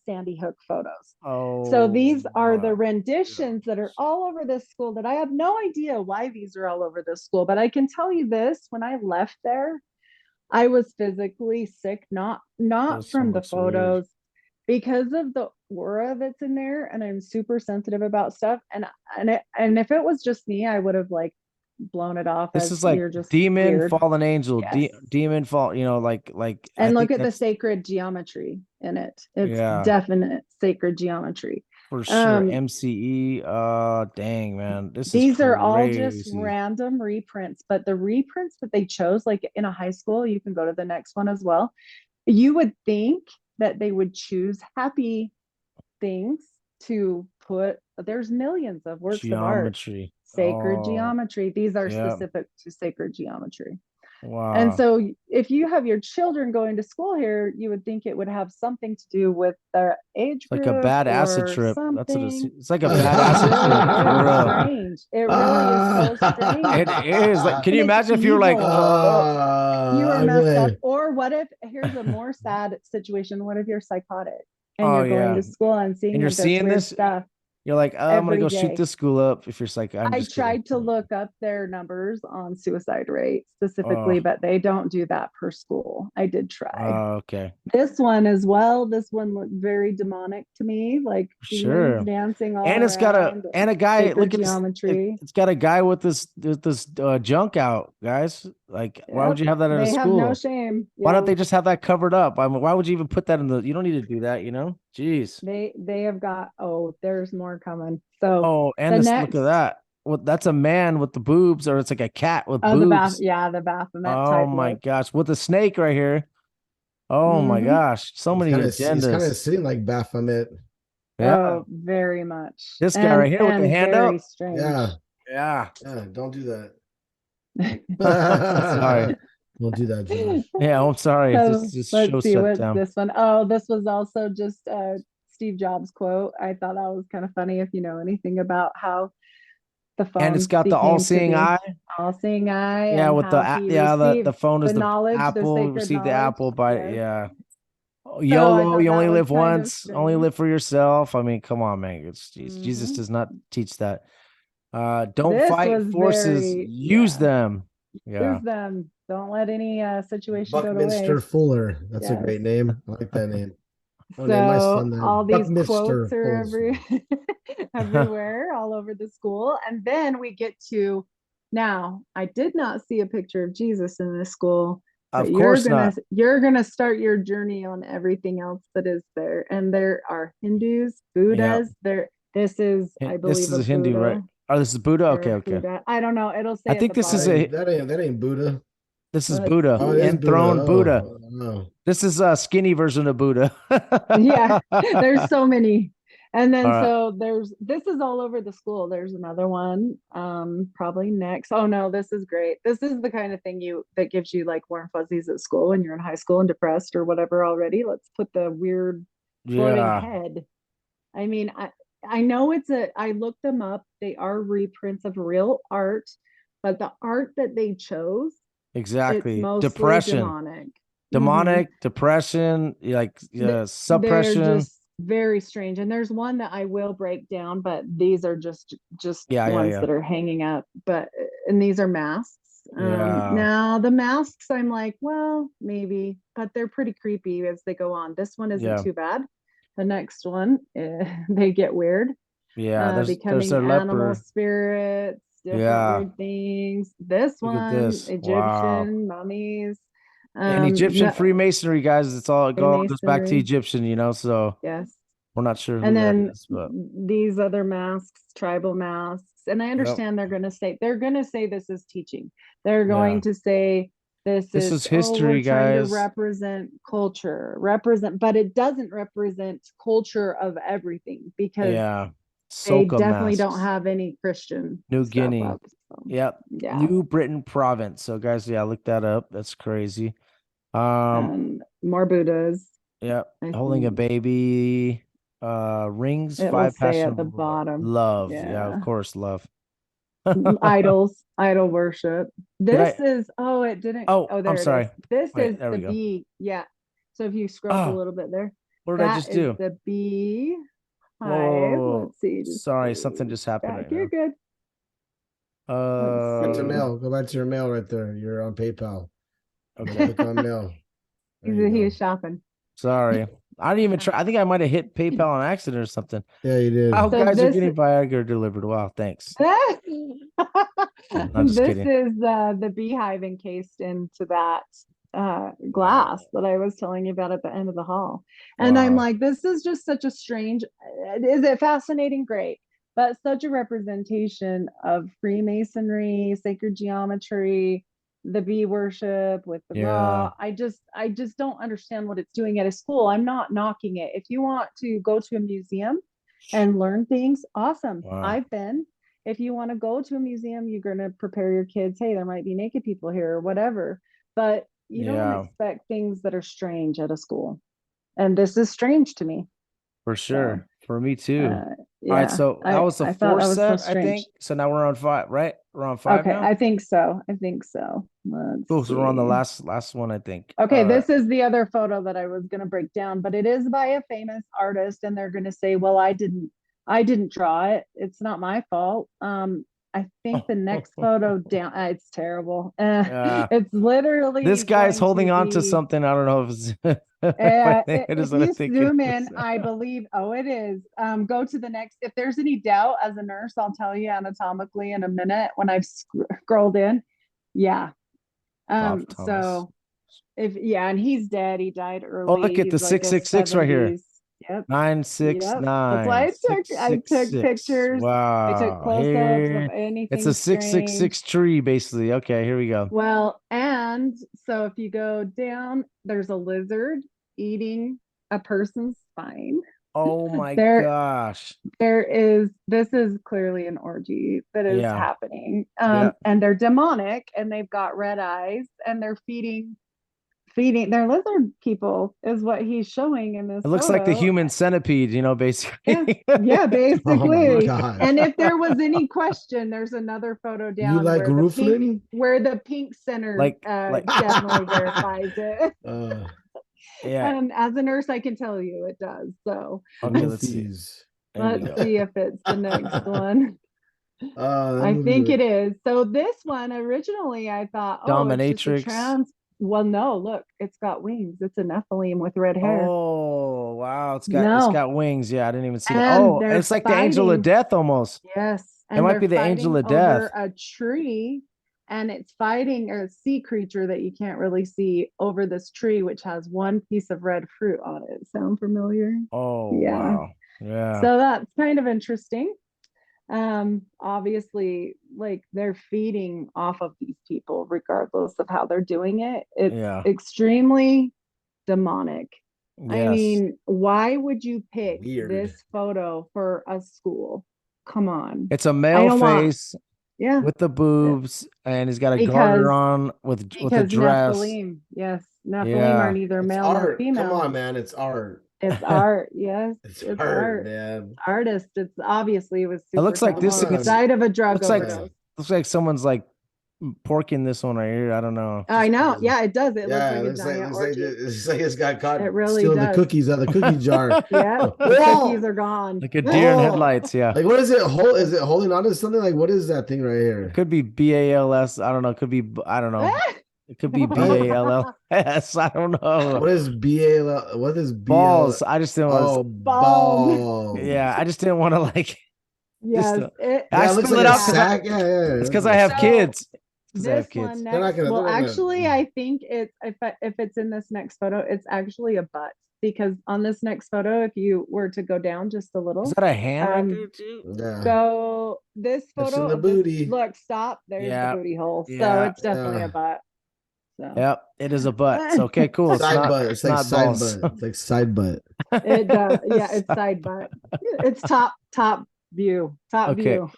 Sandy Hook photos. So these are the renditions that are all over this school that I have no idea why these are all over this school. But I can tell you this, when I left there, I was physically sick, not from the photos, because of the aura that's in there. And I'm super sensitive about stuff. And if it was just me, I would have like blown it off. This is like demon, weird. Fallen angel, demon fall, like and look at the sacred geometry in it. It's definite sacred geometry for sure. MCE, dang man, these are all just random reprints, but the reprints that they chose, like in a high school, you can go to the next one as well. You would think that they would choose happy things to put. There's millions of works of art. Sacred geometry. These are specific to sacred geometry. Wow. And so if you have your children going to school here, you would think it would have something to do with their age group. Like a bad acid trip. Something. That's what it's like, a bad acid trip. Strange. It really is so strange. It is. Like, can you imagine if you were like, you were messed up? Or what if, here's a more sad situation. What if you're psychotic and Oh, you're going yeah. to school and seeing And you're like this seeing weird this, stuff you're like, oh, I'm gonna every go shoot day. this school up. If you're like, I'm I just kidding. tried to look up their numbers on suicide rate Oh, specifically, but they don't do that per school. I did try. okay. This one as well. This one looked very demonic to me, like demons Sure. dancing all And it's got around, a guy. sacred Look at this. geometry. It's got a guy with this junk out, guys. Like, why would Yep. you have that at a They have no school? shame. Why don't Yeah. they just have that covered up? I mean, why would you even put that in the? You don't need to do that, you know? Jeez. They have got, oh, there's more coming. So Oh, and the this, next, look at that. Well, that's a man with the boobs, or it's like a cat with oh, the bath, boobs. yeah, the Baphomet Oh type my look. gosh, with a snake right here. Oh my Mhm. gosh, so many He's kind of agendas. sitting like Baphomet. Yeah, Oh, very much. this guy right here with the hand very up. strange. Yeah. Yeah. Yeah. Don't do that. Sorry. Don't do that, Josh. Yeah, I'm sorry. So This let's show see shut what's down. this one. Oh, this was also just Steve Jobs quote. I thought that was kind of funny if you know anything about how the phone And it's got the became to all-seeing be eye. all-seeing eye, Yeah, and with how the he yeah, the received phone is the the knowledge, the apple. sacred Receive the knowledge. apple by Yes. yeah. Oh, So I YOLO, thought you only that was live kind of once. Only strange. live for yourself. I mean, come on, man. Jesus Mhm. does not teach that. Don't This fight was forces. very, Use yeah, them. Yeah. use them. Don't let any situation go to Buckminster waste. Fuller. That's a Yes. great name. I like that name. I'll name my So son that. all these Buckminster quotes are Fuller. everywhere, all over the school. And then we get to, now I did not see a picture of Jesus in this school, but Of course not. you're gonna start your journey on everything else that is there. And there are Hindus, Buddhas, this is, I This believe, is a a Hindu, right? Buddha. Oh, this is Buddha. Or Okay, a okay. Buddha. I don't know. It'll say I at think the this is bottom. That ain't Buddha. this is Let's Buddha, Oh, it is Buddha. enthroned Buddha. Oh, no. This is a skinny version of Buddha. Yeah, there's so many. And then All right. so this is all over the school. There's another one, probably next. Oh no, this is great. This is the kind of thing that gives you like warm fuzzies at school when you're in high school and depressed or whatever already. Let's put the weird floating Yeah, head. I mean, I know I looked them up. They are reprints of real art, but the art that they chose, it's exactly. mostly Depression. demonic. Demonic, depression, like They're suppression. just very strange. And there's one that I will break down, but these are just Yeah, ones yeah. that are hanging up. And these are masks. Yeah. Now the masks, I'm like, well, maybe, but they're pretty creepy as they go on. This one isn't Yeah. too bad. The next one, they get weird. Yeah, there's Becoming their animal leper. spirits, different Yeah. weird things. This Look at one, this. Wow. Egyptian mummies. And Egyptian No, Freemasonry, guys, it's all goes back to Freemasonry. Egyptian, you know, so Yes. we're not sure who And that then is, but these other masks, tribal masks. And I yep. understand they're going to say this is teaching. They're going Yeah. to say this is history, we're trying to guys. represent culture, but it doesn't represent culture of everything because Yeah. they Soka definitely don't masks. have any Christian New stuff Guinea. up. So, Yep. yeah. New Britain province. So guys, yeah, look that up. That's crazy. More Buddhas. Yep. I Holding a think baby. Rings, it will 5 say passion at the bottom. love. Yeah, Yeah. of course, love. idol worship. This is it didn't. Oh, There I'm it sorry. is. This Wait, is there the we go. bee. Yeah. So if you scroll up a Oh, little bit there, what did I that just is do? the bee hive. Whoa. Let's see. Just Sorry, something just happened back. right You're now. good. Go Let's to see. mail. Go back to your mail right there. You're on PayPal. Okay. Click on mail. There you He go. was shopping. Sorry. I didn't even try. I think I might have hit PayPal on accident or something. Yeah, you did. Oh, So guys are this getting Viagra delivered. Wow, thanks. I'm just this kidding. is the beehive encased into that glass that I was telling you about at the end of the hall. And I'm Wow. like, this is just such a strange, is it fascinating? Great. But such a representation of Freemasonry, sacred geometry, the bee worship with the Yeah. raw. I just don't understand what it's doing at a school. I'm not knocking it. If you want to go to a museum and learn things, awesome. Wow. I've been. If you want to go to a museum, you're going to prepare your kids. Hey, there might be naked people here or whatever. But you don't expect things that are strange at a school. And this is strange to me. For sure. For me too. All right, so that was the I thought fourth that was so set, I strange. think. So now we're on 5, right? We're on 5 Okay, now. I think so. Let's Cool. So we're on the see. last one, I think. Okay, All right. this is the other photo that I was going to break down, but it is by a famous artist, and they're going to say, "Well, I didn't draw it. It's not my fault." I think the next photo down, it's terrible. It's literally this guy's going holding to on to be, something. I don't know if it's. I think it is if what I you think it zoom is. in, I believe, oh, it is. Go to the next. If there's any doubt as a nurse, I'll tell you anatomically in a minute when I've scrolled in. Yeah. Bob Thomas. So and he's dead. He died early. Oh, look at the He's like a 666 right here. 70s. Yep. 969. That's why I took pictures. Wow. I took close-ups of anything. It's a 666 tree, basically. Okay, here we go. Well, and so if you go down, there's a lizard eating a person's spine. Oh my gosh. This is clearly an orgy that is happening. And they're demonic and they've got red eyes and they're feeding their lizard people is what he's showing in this. It looks like the human centipede, basically. Yeah, basically. Oh and if there was any question, there's another photo down you like where the pink center definitely verifies it. And as a nurse, I can tell you it does. So okay, let's see. Let's see if it's the next one. I think it is. So this one originally I thought, Dominatrix. Well, no, look, it's got wings. It's a Nephilim with red hair. Oh, wow. It's got wings. Yeah, I didn't even see that. And Oh, it's like the angel of death almost. Yes. It might be the angel of death. Over a tree, and it's fighting a sea creature that you can't really see over this tree, which has one piece of red fruit on it. Sound familiar? Oh, wow. Yeah. So that's kind of interesting. Obviously, like they're feeding off of these people regardless of how they're doing it. It's extremely demonic. Yes. I mean, why would you pick this photo for a school? Come on. It's a male face with the boobs, and he's got a garter on with a dress. Nephilim, Nephilim are neither male nor female. Come on, man, it's art. It's art, yes. It's art, man. Artist. It's obviously was super. It looks like this side of a drug overdose. Looks like someone's like porking this one right here. I don't know. I know. Yeah, it does. It looks like it's got caught. It really stealing does. The cookies out of the cookie jar. The cookies are gone. Like a deer in headlights. Yeah. Like what is it? Is it holding on to something? Like what is that thing right here? It could be BALS. I don't know. It could be. I don't know. It could be BALLS. I don't know. What is BAL? What is balls? I just didn't want to. Balls. Yeah, I just didn't want to like. Yes, I split it up because it's because I have kids. I have kids. Actually, I think it's if it's in this next photo, it's actually a butt. Because on this next photo, if you were to go down just a little, is that a hand right there too? Yeah. So this photo, the booty. Look, stop. There's the booty hole. So it's definitely a butt. So. Yep, it is a butt. So, okay, cool. It's butt. It's like side butt. It's like side butt. It does. Yeah, it's side butt. It's top view. Top view.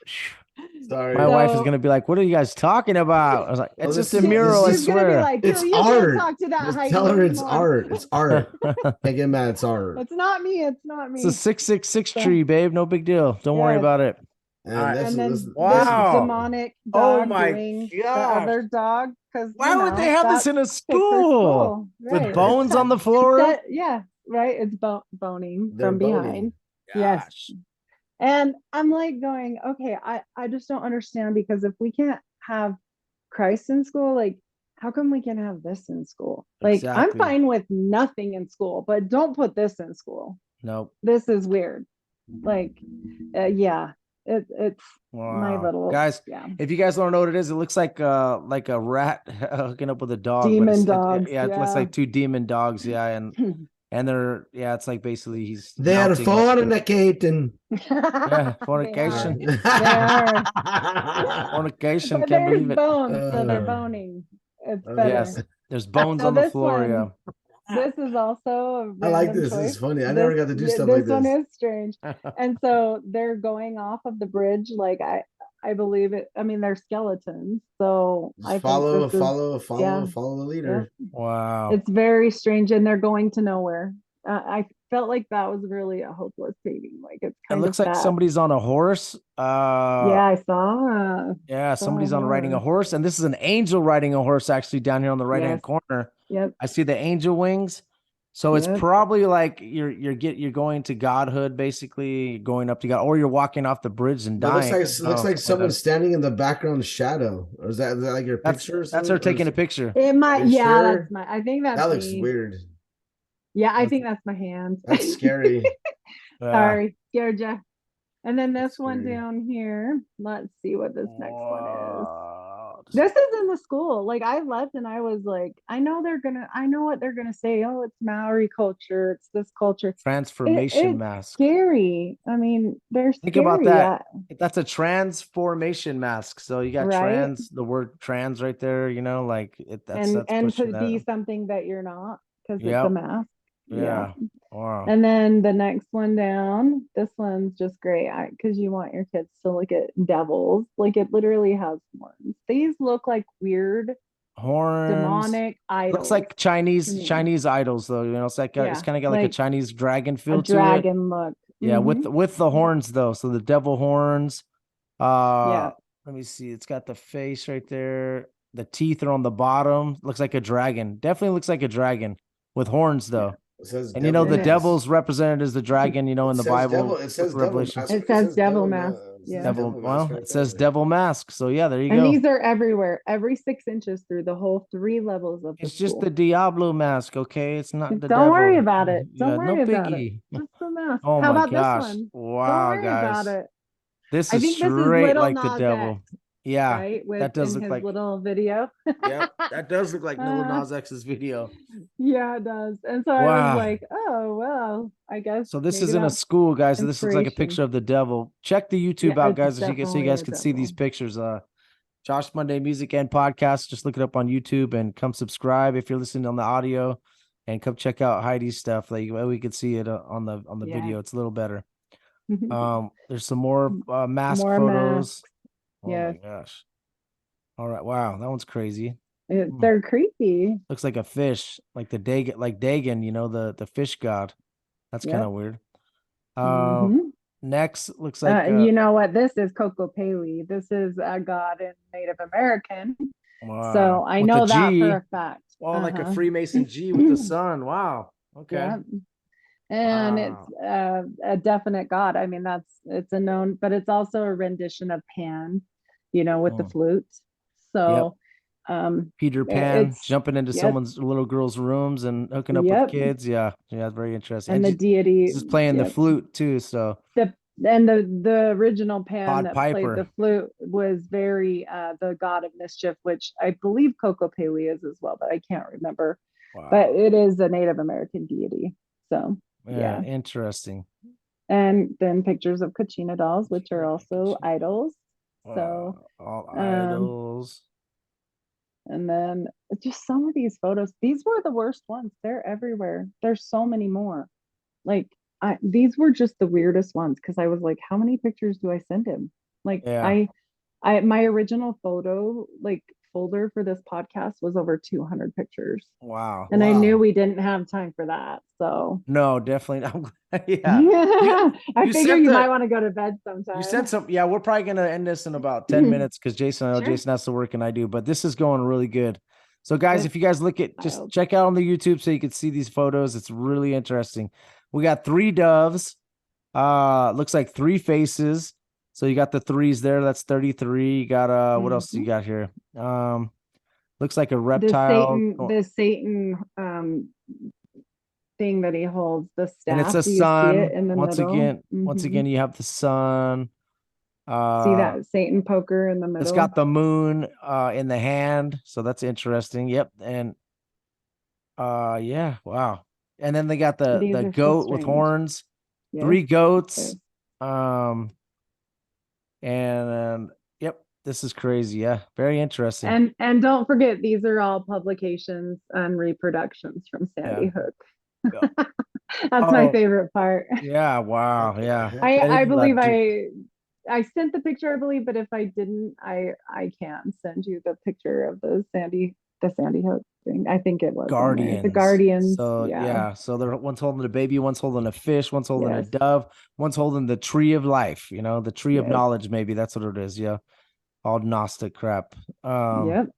Sorry. My wife is gonna be like, "What are you guys talking about?" I was like, "It's just a mural, I swear." Like, it's art. Tell her it's art. It's art. Can't get mad. It's art. It's not me. It's not me. It's a 666 tree, babe. No big deal. Don't worry about it. And then this demonic dog doing the other dog. Why would they have this in a school with bones on the floor? Right. It's boning from behind. Yes. And I'm like going, okay, I just don't understand, because if we can't have Christ in school, like how come we can have this in school? Like I'm fine with nothing in school, but don't put this in school. Nope. This is weird. Like, it's my little guys. Yeah. If you guys don't know what it is, it looks like a rat hooking up with a dog. Demon dogs. It looks like two demon dogs. Yeah, and they're it's like basically they're fornicating. Yeah, fornication. Fornication. But Can't believe it. Bones, so they're boning. It's better. Yes, there's bones on the floor. This is also I like this. This is funny. I never got to do stuff like this. This one is strange. And so they're going off of the bridge. Like I believe it. I mean, they're skeletons. So I follow the leader. Yeah. Wow. It's very strange, and they're going to nowhere. I felt like that was really a hopeless painting. Like it's It kind looks of like sad. somebody's on a horse. Yeah, I saw. Yeah, Saw somebody's on riding a horse. horse, and this is an angel riding a horse actually down here on the right hand Yes. corner. Yep. I see the angel wings. So it's Yep. probably like you're going to godhood, basically. You're going up to God, or you're walking off the bridge and But it dying. looks like Something someone's that. standing in the background shadow. Or is that like your That's picture or that's something? her Or taking is- a picture. It might. Are you Yeah, sure? that's my. I think that's That looks me. weird. Yeah, I That's- think that's my hand. That's scary. Sorry, scared you. And then this That's one scary. down here. Let's see what this next one is. Wow. This is in the school. Like I left and I was like, I know what they're gonna say. Oh, it's Maori culture, it's this culture. Transformation It's mask. scary. I mean, they're Think about scary. that. That's a transformation mask. So you got Right? the word trans right there, like that's And to pushing be that. something that you're not because it's a Yep. mask. Yeah. Wow. And then the next one down, this one's just great because you want your kids to look at devils. Like it literally has horns. These look like weird Horns. demonic idols. Looks like to me. Chinese idols though. It's like it's Yeah, kind of got like a like Chinese dragon a feel to it. dragon look. Yeah, Mhm. with the horns though. So the devil horns. Yeah. Let me see. It's got the face right there. The teeth are on the bottom. Looks like a dragon. Definitely looks like a dragon with horns though. It says And devil the mask. devil's represented as the dragon, in It the says Bible. It says with devil Revelation. mask. It says devil mask. It says Yeah. Devil. mask Well, right it says there. devil mask. So yeah, there you And go. these are everywhere, every 6 inches through the whole 3 levels of the It's just school. the Diablo mask, okay? It's not the Don't worry devil. about it. Don't Yeah, worry no about it. biggie. Just the mask. Oh How my about gosh. this one? Wow, Don't worry guys. about it. This I is think this is straight little like the Nas devil. X, Yeah. right? That does in look his like little video. Yep. That does look like little Uh, Nas X's video. Yeah, it does. And so I was Wow. like, oh well, I guess So this maybe is in a that's school, guys. So this looks like a inspiration. picture of the devil. Check the YouTube Yeah, out, it's guys, so you definitely guys a can see these devil. pictures. Josh Monday Music and Podcast. Just look it up on YouTube and come subscribe if you're listening on the audio, and come check out Heidi's stuff. Like we could see it on the Yeah. video. It's a little better. There's some more mask More photos. masks. Oh Yes. my gosh. All right. Wow, that one's crazy. They're creepy. Looks like a fish, like Dagon, the fish god. That's kind Yep. of weird. Mhm. Next looks like You know what? This is Coco Paley. This is a god in Native American. wow. So I With the know that G. for a fact. Oh, like a Freemason G with the sun. Wow. Okay. Yeah. And Wow. it's a definite god. I mean, it's a known, but it's also a rendition of Pan, with the flute. So Peter Pan it's jumping into yep. someone's little girl's rooms and hooking up with kids. Yeah, very interesting. And the deity he's playing the flute too. So the original Pan Pied that Piper. played the flute was very the god of mischief, which I believe Coco Paley is as well, but I can't remember. Wow. But it is a Native American deity. So yeah. Interesting. And then pictures of Kachina dolls, which are also idols. So all idols. And then just some of these photos, these were the worst ones. They're everywhere. There's so many more. Like these were just the weirdest ones because I was like, how many pictures do I send him? Like my original photo folder for this podcast was over 200 pictures. Wow. And I knew we didn't have time for that. So no, definitely not. I figure you might want to go to bed sometime. You sent some. Yeah, we're probably gonna end this in about 10 minutes because Jason has to work and I do, but this is going really good. So guys, if you guys look at, just check out on the YouTube so you can see these photos. It's really interesting. We got 3 doves. Looks like 3 faces. So you got the 3s there. That's 33. You got what else do you got here? Looks like a reptile. The Satan thing that he holds, the staff. And it's a sun. In the once again, you have the sun. See that Satan poker in the middle? It's got the moon in the hand, so that's interesting. Yep. And wow. And then they got the goat with horns. Yes. 3 goats. And yep, this is crazy. Yeah, very interesting. And don't forget, these are all publications and reproductions from Sandy Hook. That's my favorite part. Yeah, wow. Yeah. I believe I sent the picture, I believe, but if I didn't, I can send you the picture of the Sandy the Sandy Hook thing. I think it was on there. Guardians. The Guardians. So yeah. so they're one's holding a baby, one's holding a fish, one's holding a Yes. dove, one's holding the tree of life, the tree of Yes. knowledge, maybe that's what it is. Yeah. All Gnostic crap. Yep.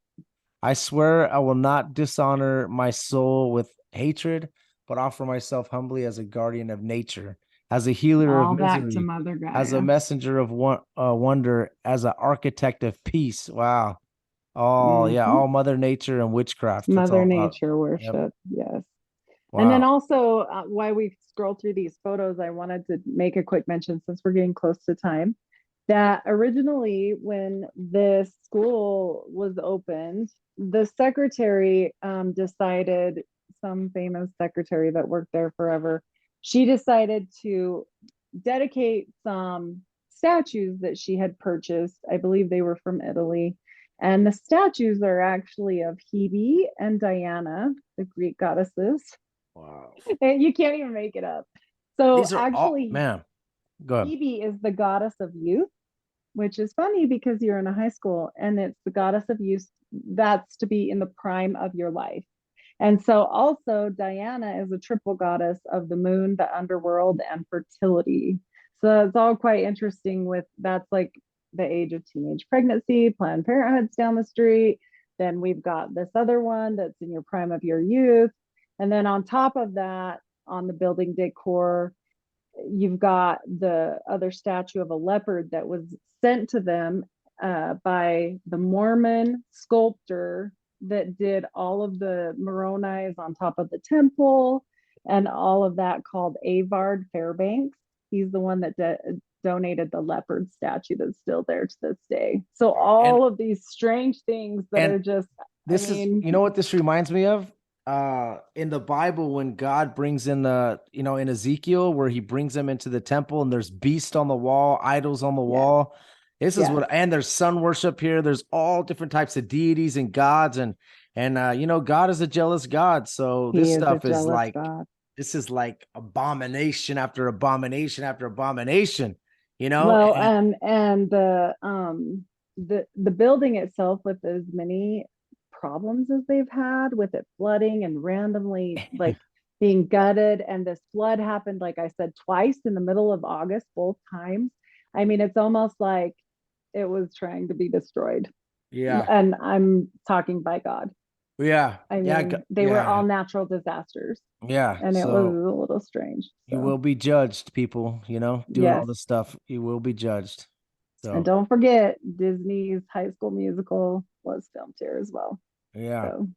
I swear I will not dishonor my soul with hatred, but offer myself humbly as a guardian of nature, as a healer All of back to misery, Mother Gaia. as a messenger of wonder, as an architect of peace. Wow. All Mhm. all Mother Nature and witchcraft. That's Mother all. Nature Yep. worship. Yes. Wow. And then also, while we scroll through these photos, I wanted to make a quick mention, since we're getting close to time, that originally when this school was opened, the secretary decided, some famous secretary that worked there forever, she decided to dedicate some statues that she had purchased. I believe they were from Italy. And the statues are actually of Hebe and Diana, the Greek goddesses. Wow. And you can't even make it up. So These are actually, man. Go ahead. Hebe is the goddess of youth, which is funny because you're in a high school and it's the goddess of youth. That's to be in the prime of your life. And so also Diana is a triple goddess of the moon, the underworld, and fertility. So it's all quite interesting with that's like the age of teenage pregnancy, Planned Parenthood's down the street. Then we've got this other one that's in your prime of your youth. And then on top of that, on the building decor, you've got the other statue of a leopard that was sent to them by the Mormon sculptor that did all of the Moroni's on top of the temple and all of that, called Avard Fairbanks. He's the one that donated the leopard statue that's still there to this day. So all of these strange things that are just, this is, you know what this reminds me of? In the Bible, when God brings in the, in Ezekiel, where he brings them into the temple and there's beasts on the wall, idols on the wall. This is what, and there's sun worship here. There's all different types of deities and gods. And God is a jealous God. So this stuff is like, this is like abomination after abomination after abomination, Well, and the building itself, with as many problems as they've had with it flooding and randomly like being gutted, and this flood happened, like I said, twice in the middle of August, both times. I mean, it's almost like it was trying to be destroyed. Yeah. And I'm talking by God. Yeah. I mean, they were all natural disasters. Yeah. And it was a little strange. You will be judged, people, doing all this stuff. You will be judged. So. And don't forget, Disney's High School Musical was filmed here as well. Yeah. So,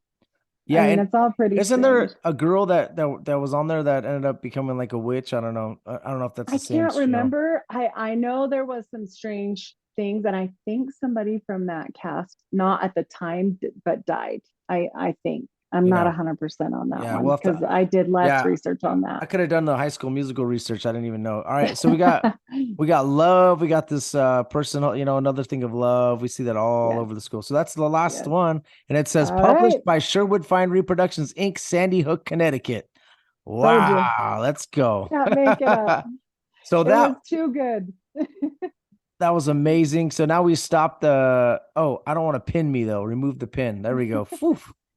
yeah. I mean, it's all pretty Isn't strange. there a girl that was on there that ended up becoming like a witch? I don't know. I don't know if that's the same. I can't remember. I know there was some strange things, and I think somebody from that cast, not at the time, but died. I think. I'm not 100% on that one, because I did less research on that. I could have done the High School Musical research. I didn't even know. All right, so we got love. We got this personal, another thing of love. We see that all over the school. So that's the last one, and it says published by Sherwood Fine Reproductions Inc., Sandy Hook, Connecticut. Wow, let's go. Can't make it up. So that was too good. That was amazing. So now we stop the. Oh, I don't want to pin me though. Remove the pin. There we go.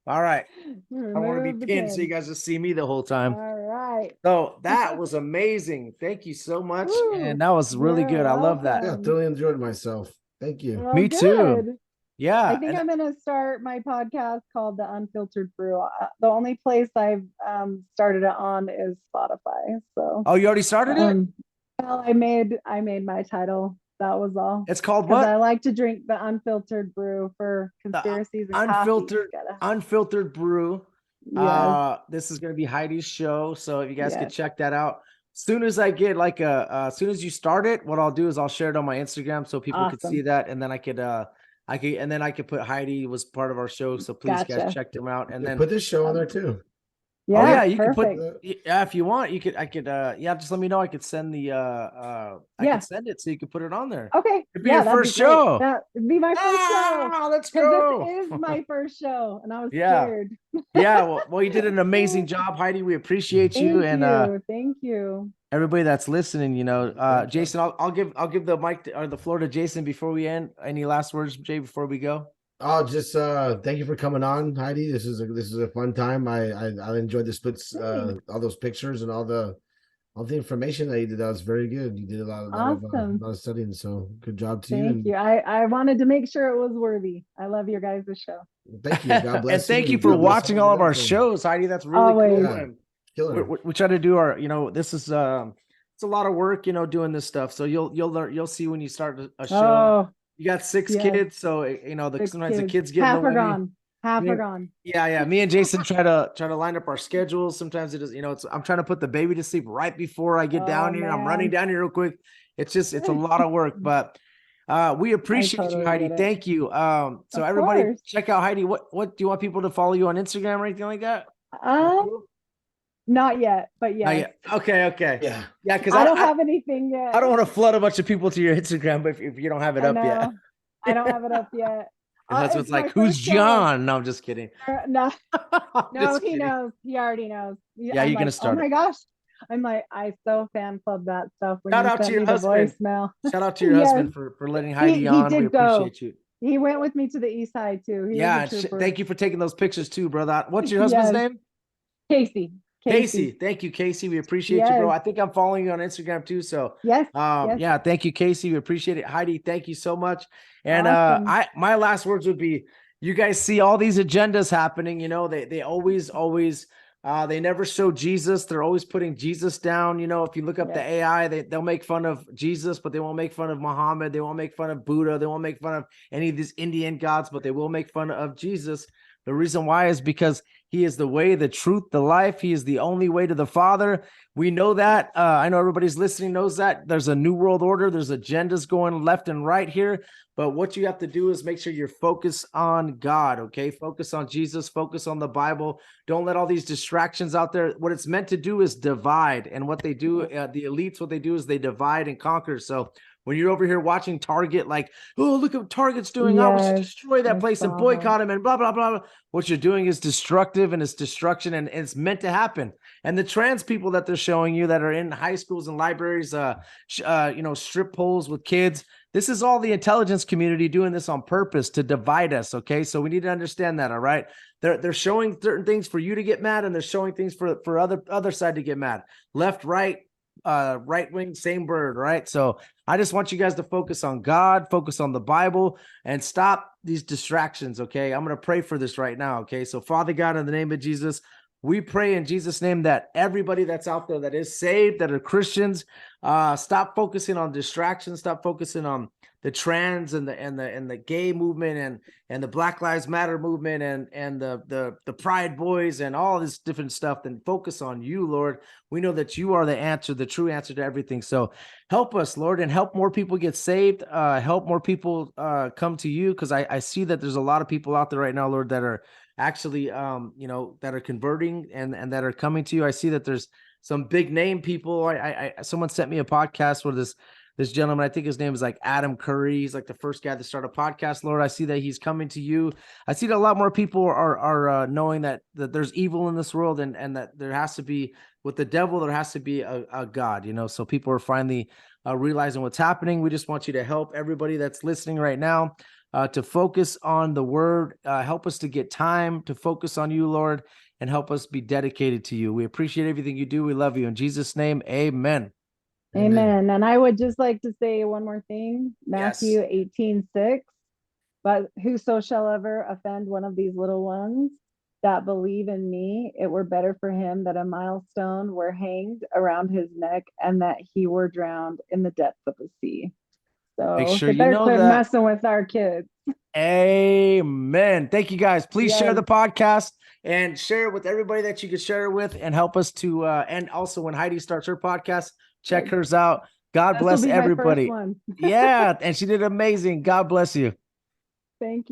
All right. I want to be pinned so you guys just see me the whole time. All right. So that was amazing. Thank you so much. And that was really good. I love that. Yeah, thoroughly enjoyed myself. Thank you. Well, me too. Yeah. I think I'm going to start my podcast called The Unfiltered Brew. The only place I've started it on is Spotify. So. Oh, you already started it? Well, I made my title. That was all. It's called what? I like to drink the unfiltered brew for conspiracies and unfiltered brew. Yes. This is going to be Heidi's show, so if you guys could check that out. As soon as I get as soon as you start it, what I'll do is I'll share it on my Instagram so people could see that, and then I could put Heidi was part of our show, so please guys check them out, and then put this show on there too. Yeah, you perfect. can put if you want, I could just let me know. I could send the I could send it so you could put it on there. Okay. It'd be your first show. That'd be my first show. Let's go. This is my first show, and I was scared. Well, you did an amazing job, Heidi. We appreciate you. Thank you. Everybody that's listening, Jason, I'll give the mic or the floor to Jason before we end. Any last words, Jay, before we go? Oh, just thank you for coming on, Heidi. This is a fun time. I enjoyed the splits, all those pictures and all the information that you did. That was very good. You did a Awesome. lot of studying. So good job to you. Thank you. I wanted to make sure it was worthy. I love your guys' show. Thank you. God bless And thank you and for God bless watching all of our everybody. shows, Heidi. That's really Always. cool. Yeah. And Killer. we try to do our, this is it's a lot of work, doing this stuff. So you'll learn, you'll see when you start a show. Oh, You got 6 yes. kids, so sometimes the kids get in half the are way. gone. Half Yeah. are gone. Yeah. Me and Jason try to line up our schedules. Sometimes it is, I'm trying to put the baby to sleep right before I get down here. I'm running down here real quick. It's a lot of work, but we appreciate you, Heidi. Thank you. So everybody check out Heidi. What do you want people to follow you on Instagram or anything like that? Not yet, but yes. Not yet. Okay. Yeah. Because I don't have anything yet. I don't want to flood a bunch of people to your Instagram, but if you don't have it up yet. I don't have it up yet. That's what's like, who's John? No, I'm just kidding. No, he knows. He already knows. Yeah, you're gonna start. Oh my gosh. I'm like, I so fan club that stuff. When Shout you out to sent your me the husband. voicemail. Shout out to your husband for letting Heidi on. We appreciate you. He went with me to the east side too. He was a trooper. Thank you for taking those pictures too, brother. What's your husband's name? Casey. Thank you, Casey. We appreciate you, bro. I think I'm following you on Instagram too. So yes. Yeah, thank you, Casey. We appreciate it. Heidi, thank you so much. And my last words would be, you guys see all these agendas happening, they always they never show Jesus. They're always putting Jesus down. If you look up the AI, they'll make fun of Jesus, but they won't make fun of Muhammad. They won't make fun of Buddha. They won't make fun of any of these Indian gods, but they will make fun of Jesus. The reason why is because he is the way, the truth, the life. He is the only way to the Father. We know that. I know everybody's listening knows that. There's a new world order. There's agendas going left and right here. But what you have to do is make sure you're focused on God, okay? Focus on Jesus. Focus on the Bible. Don't let all these distractions out there. What it's meant to do is divide. And what they do, the elites, what they do is they divide and conquer. So when you're over here watching Target, like, oh, look at what Target's doing. Oh, we should destroy that place and boycott him and blah, blah, blah, blah. What you're doing is destructive and it's destruction and it's meant to happen. And the trans people that they're showing you that are in high schools and libraries, strip poles with kids, this is all the intelligence community doing this on purpose to divide us, okay? So we need to understand that, all right? They're showing certain things for you to get mad and they're showing things for other side to get mad. Left, right, right wing, same bird, right? So I just want you guys to focus on God, focus on the Bible, and stop these distractions, okay? I'm going to pray for this right now, okay? So Father God, in the name of Jesus, we pray in Jesus' name that everybody that's out there that is saved, that are Christians, stop focusing on distractions, stop focusing on the trans and the gay movement and the Black Lives Matter movement and the Pride Boys and all this different stuff, then focus on you, Lord. We know that you are the answer, the true answer to everything. So help us, Lord, and help more people get saved. Help more people come to you, because I see that there's a lot of people out there right now, Lord, that are actually, that are converting and that are coming to you. I see that there's some big name people. Someone sent me a podcast where this gentleman, I think his name is like Adam Curry. He's like the first guy to start a podcast. Lord, I see that he's coming to you. I see that a lot more people are knowing that there's evil in this world and that there has to be, with the devil, there has to be a God, so people are finally realizing what's happening. We just want you to help everybody that's listening right now to focus on the word. Help us to get time to focus on you, Lord, and help us be dedicated to you. We appreciate everything you do. We love you. In Jesus' name, amen. Amen. And I would just like to say one more thing. Matthew 18:6. But whoso shall ever offend one of these little ones that believe in me, it were better for him that a milestone were hanged around his neck and that he were drowned in the depths of the sea. So make sure quit messing with our kids. Amen. Thank you, guys. Please share the podcast and share it with everybody that you can share it with, and help us to and also when Heidi starts her podcast, check hers out. God bless everybody. My first one. Yeah, and she did amazing. God bless you. Thank you.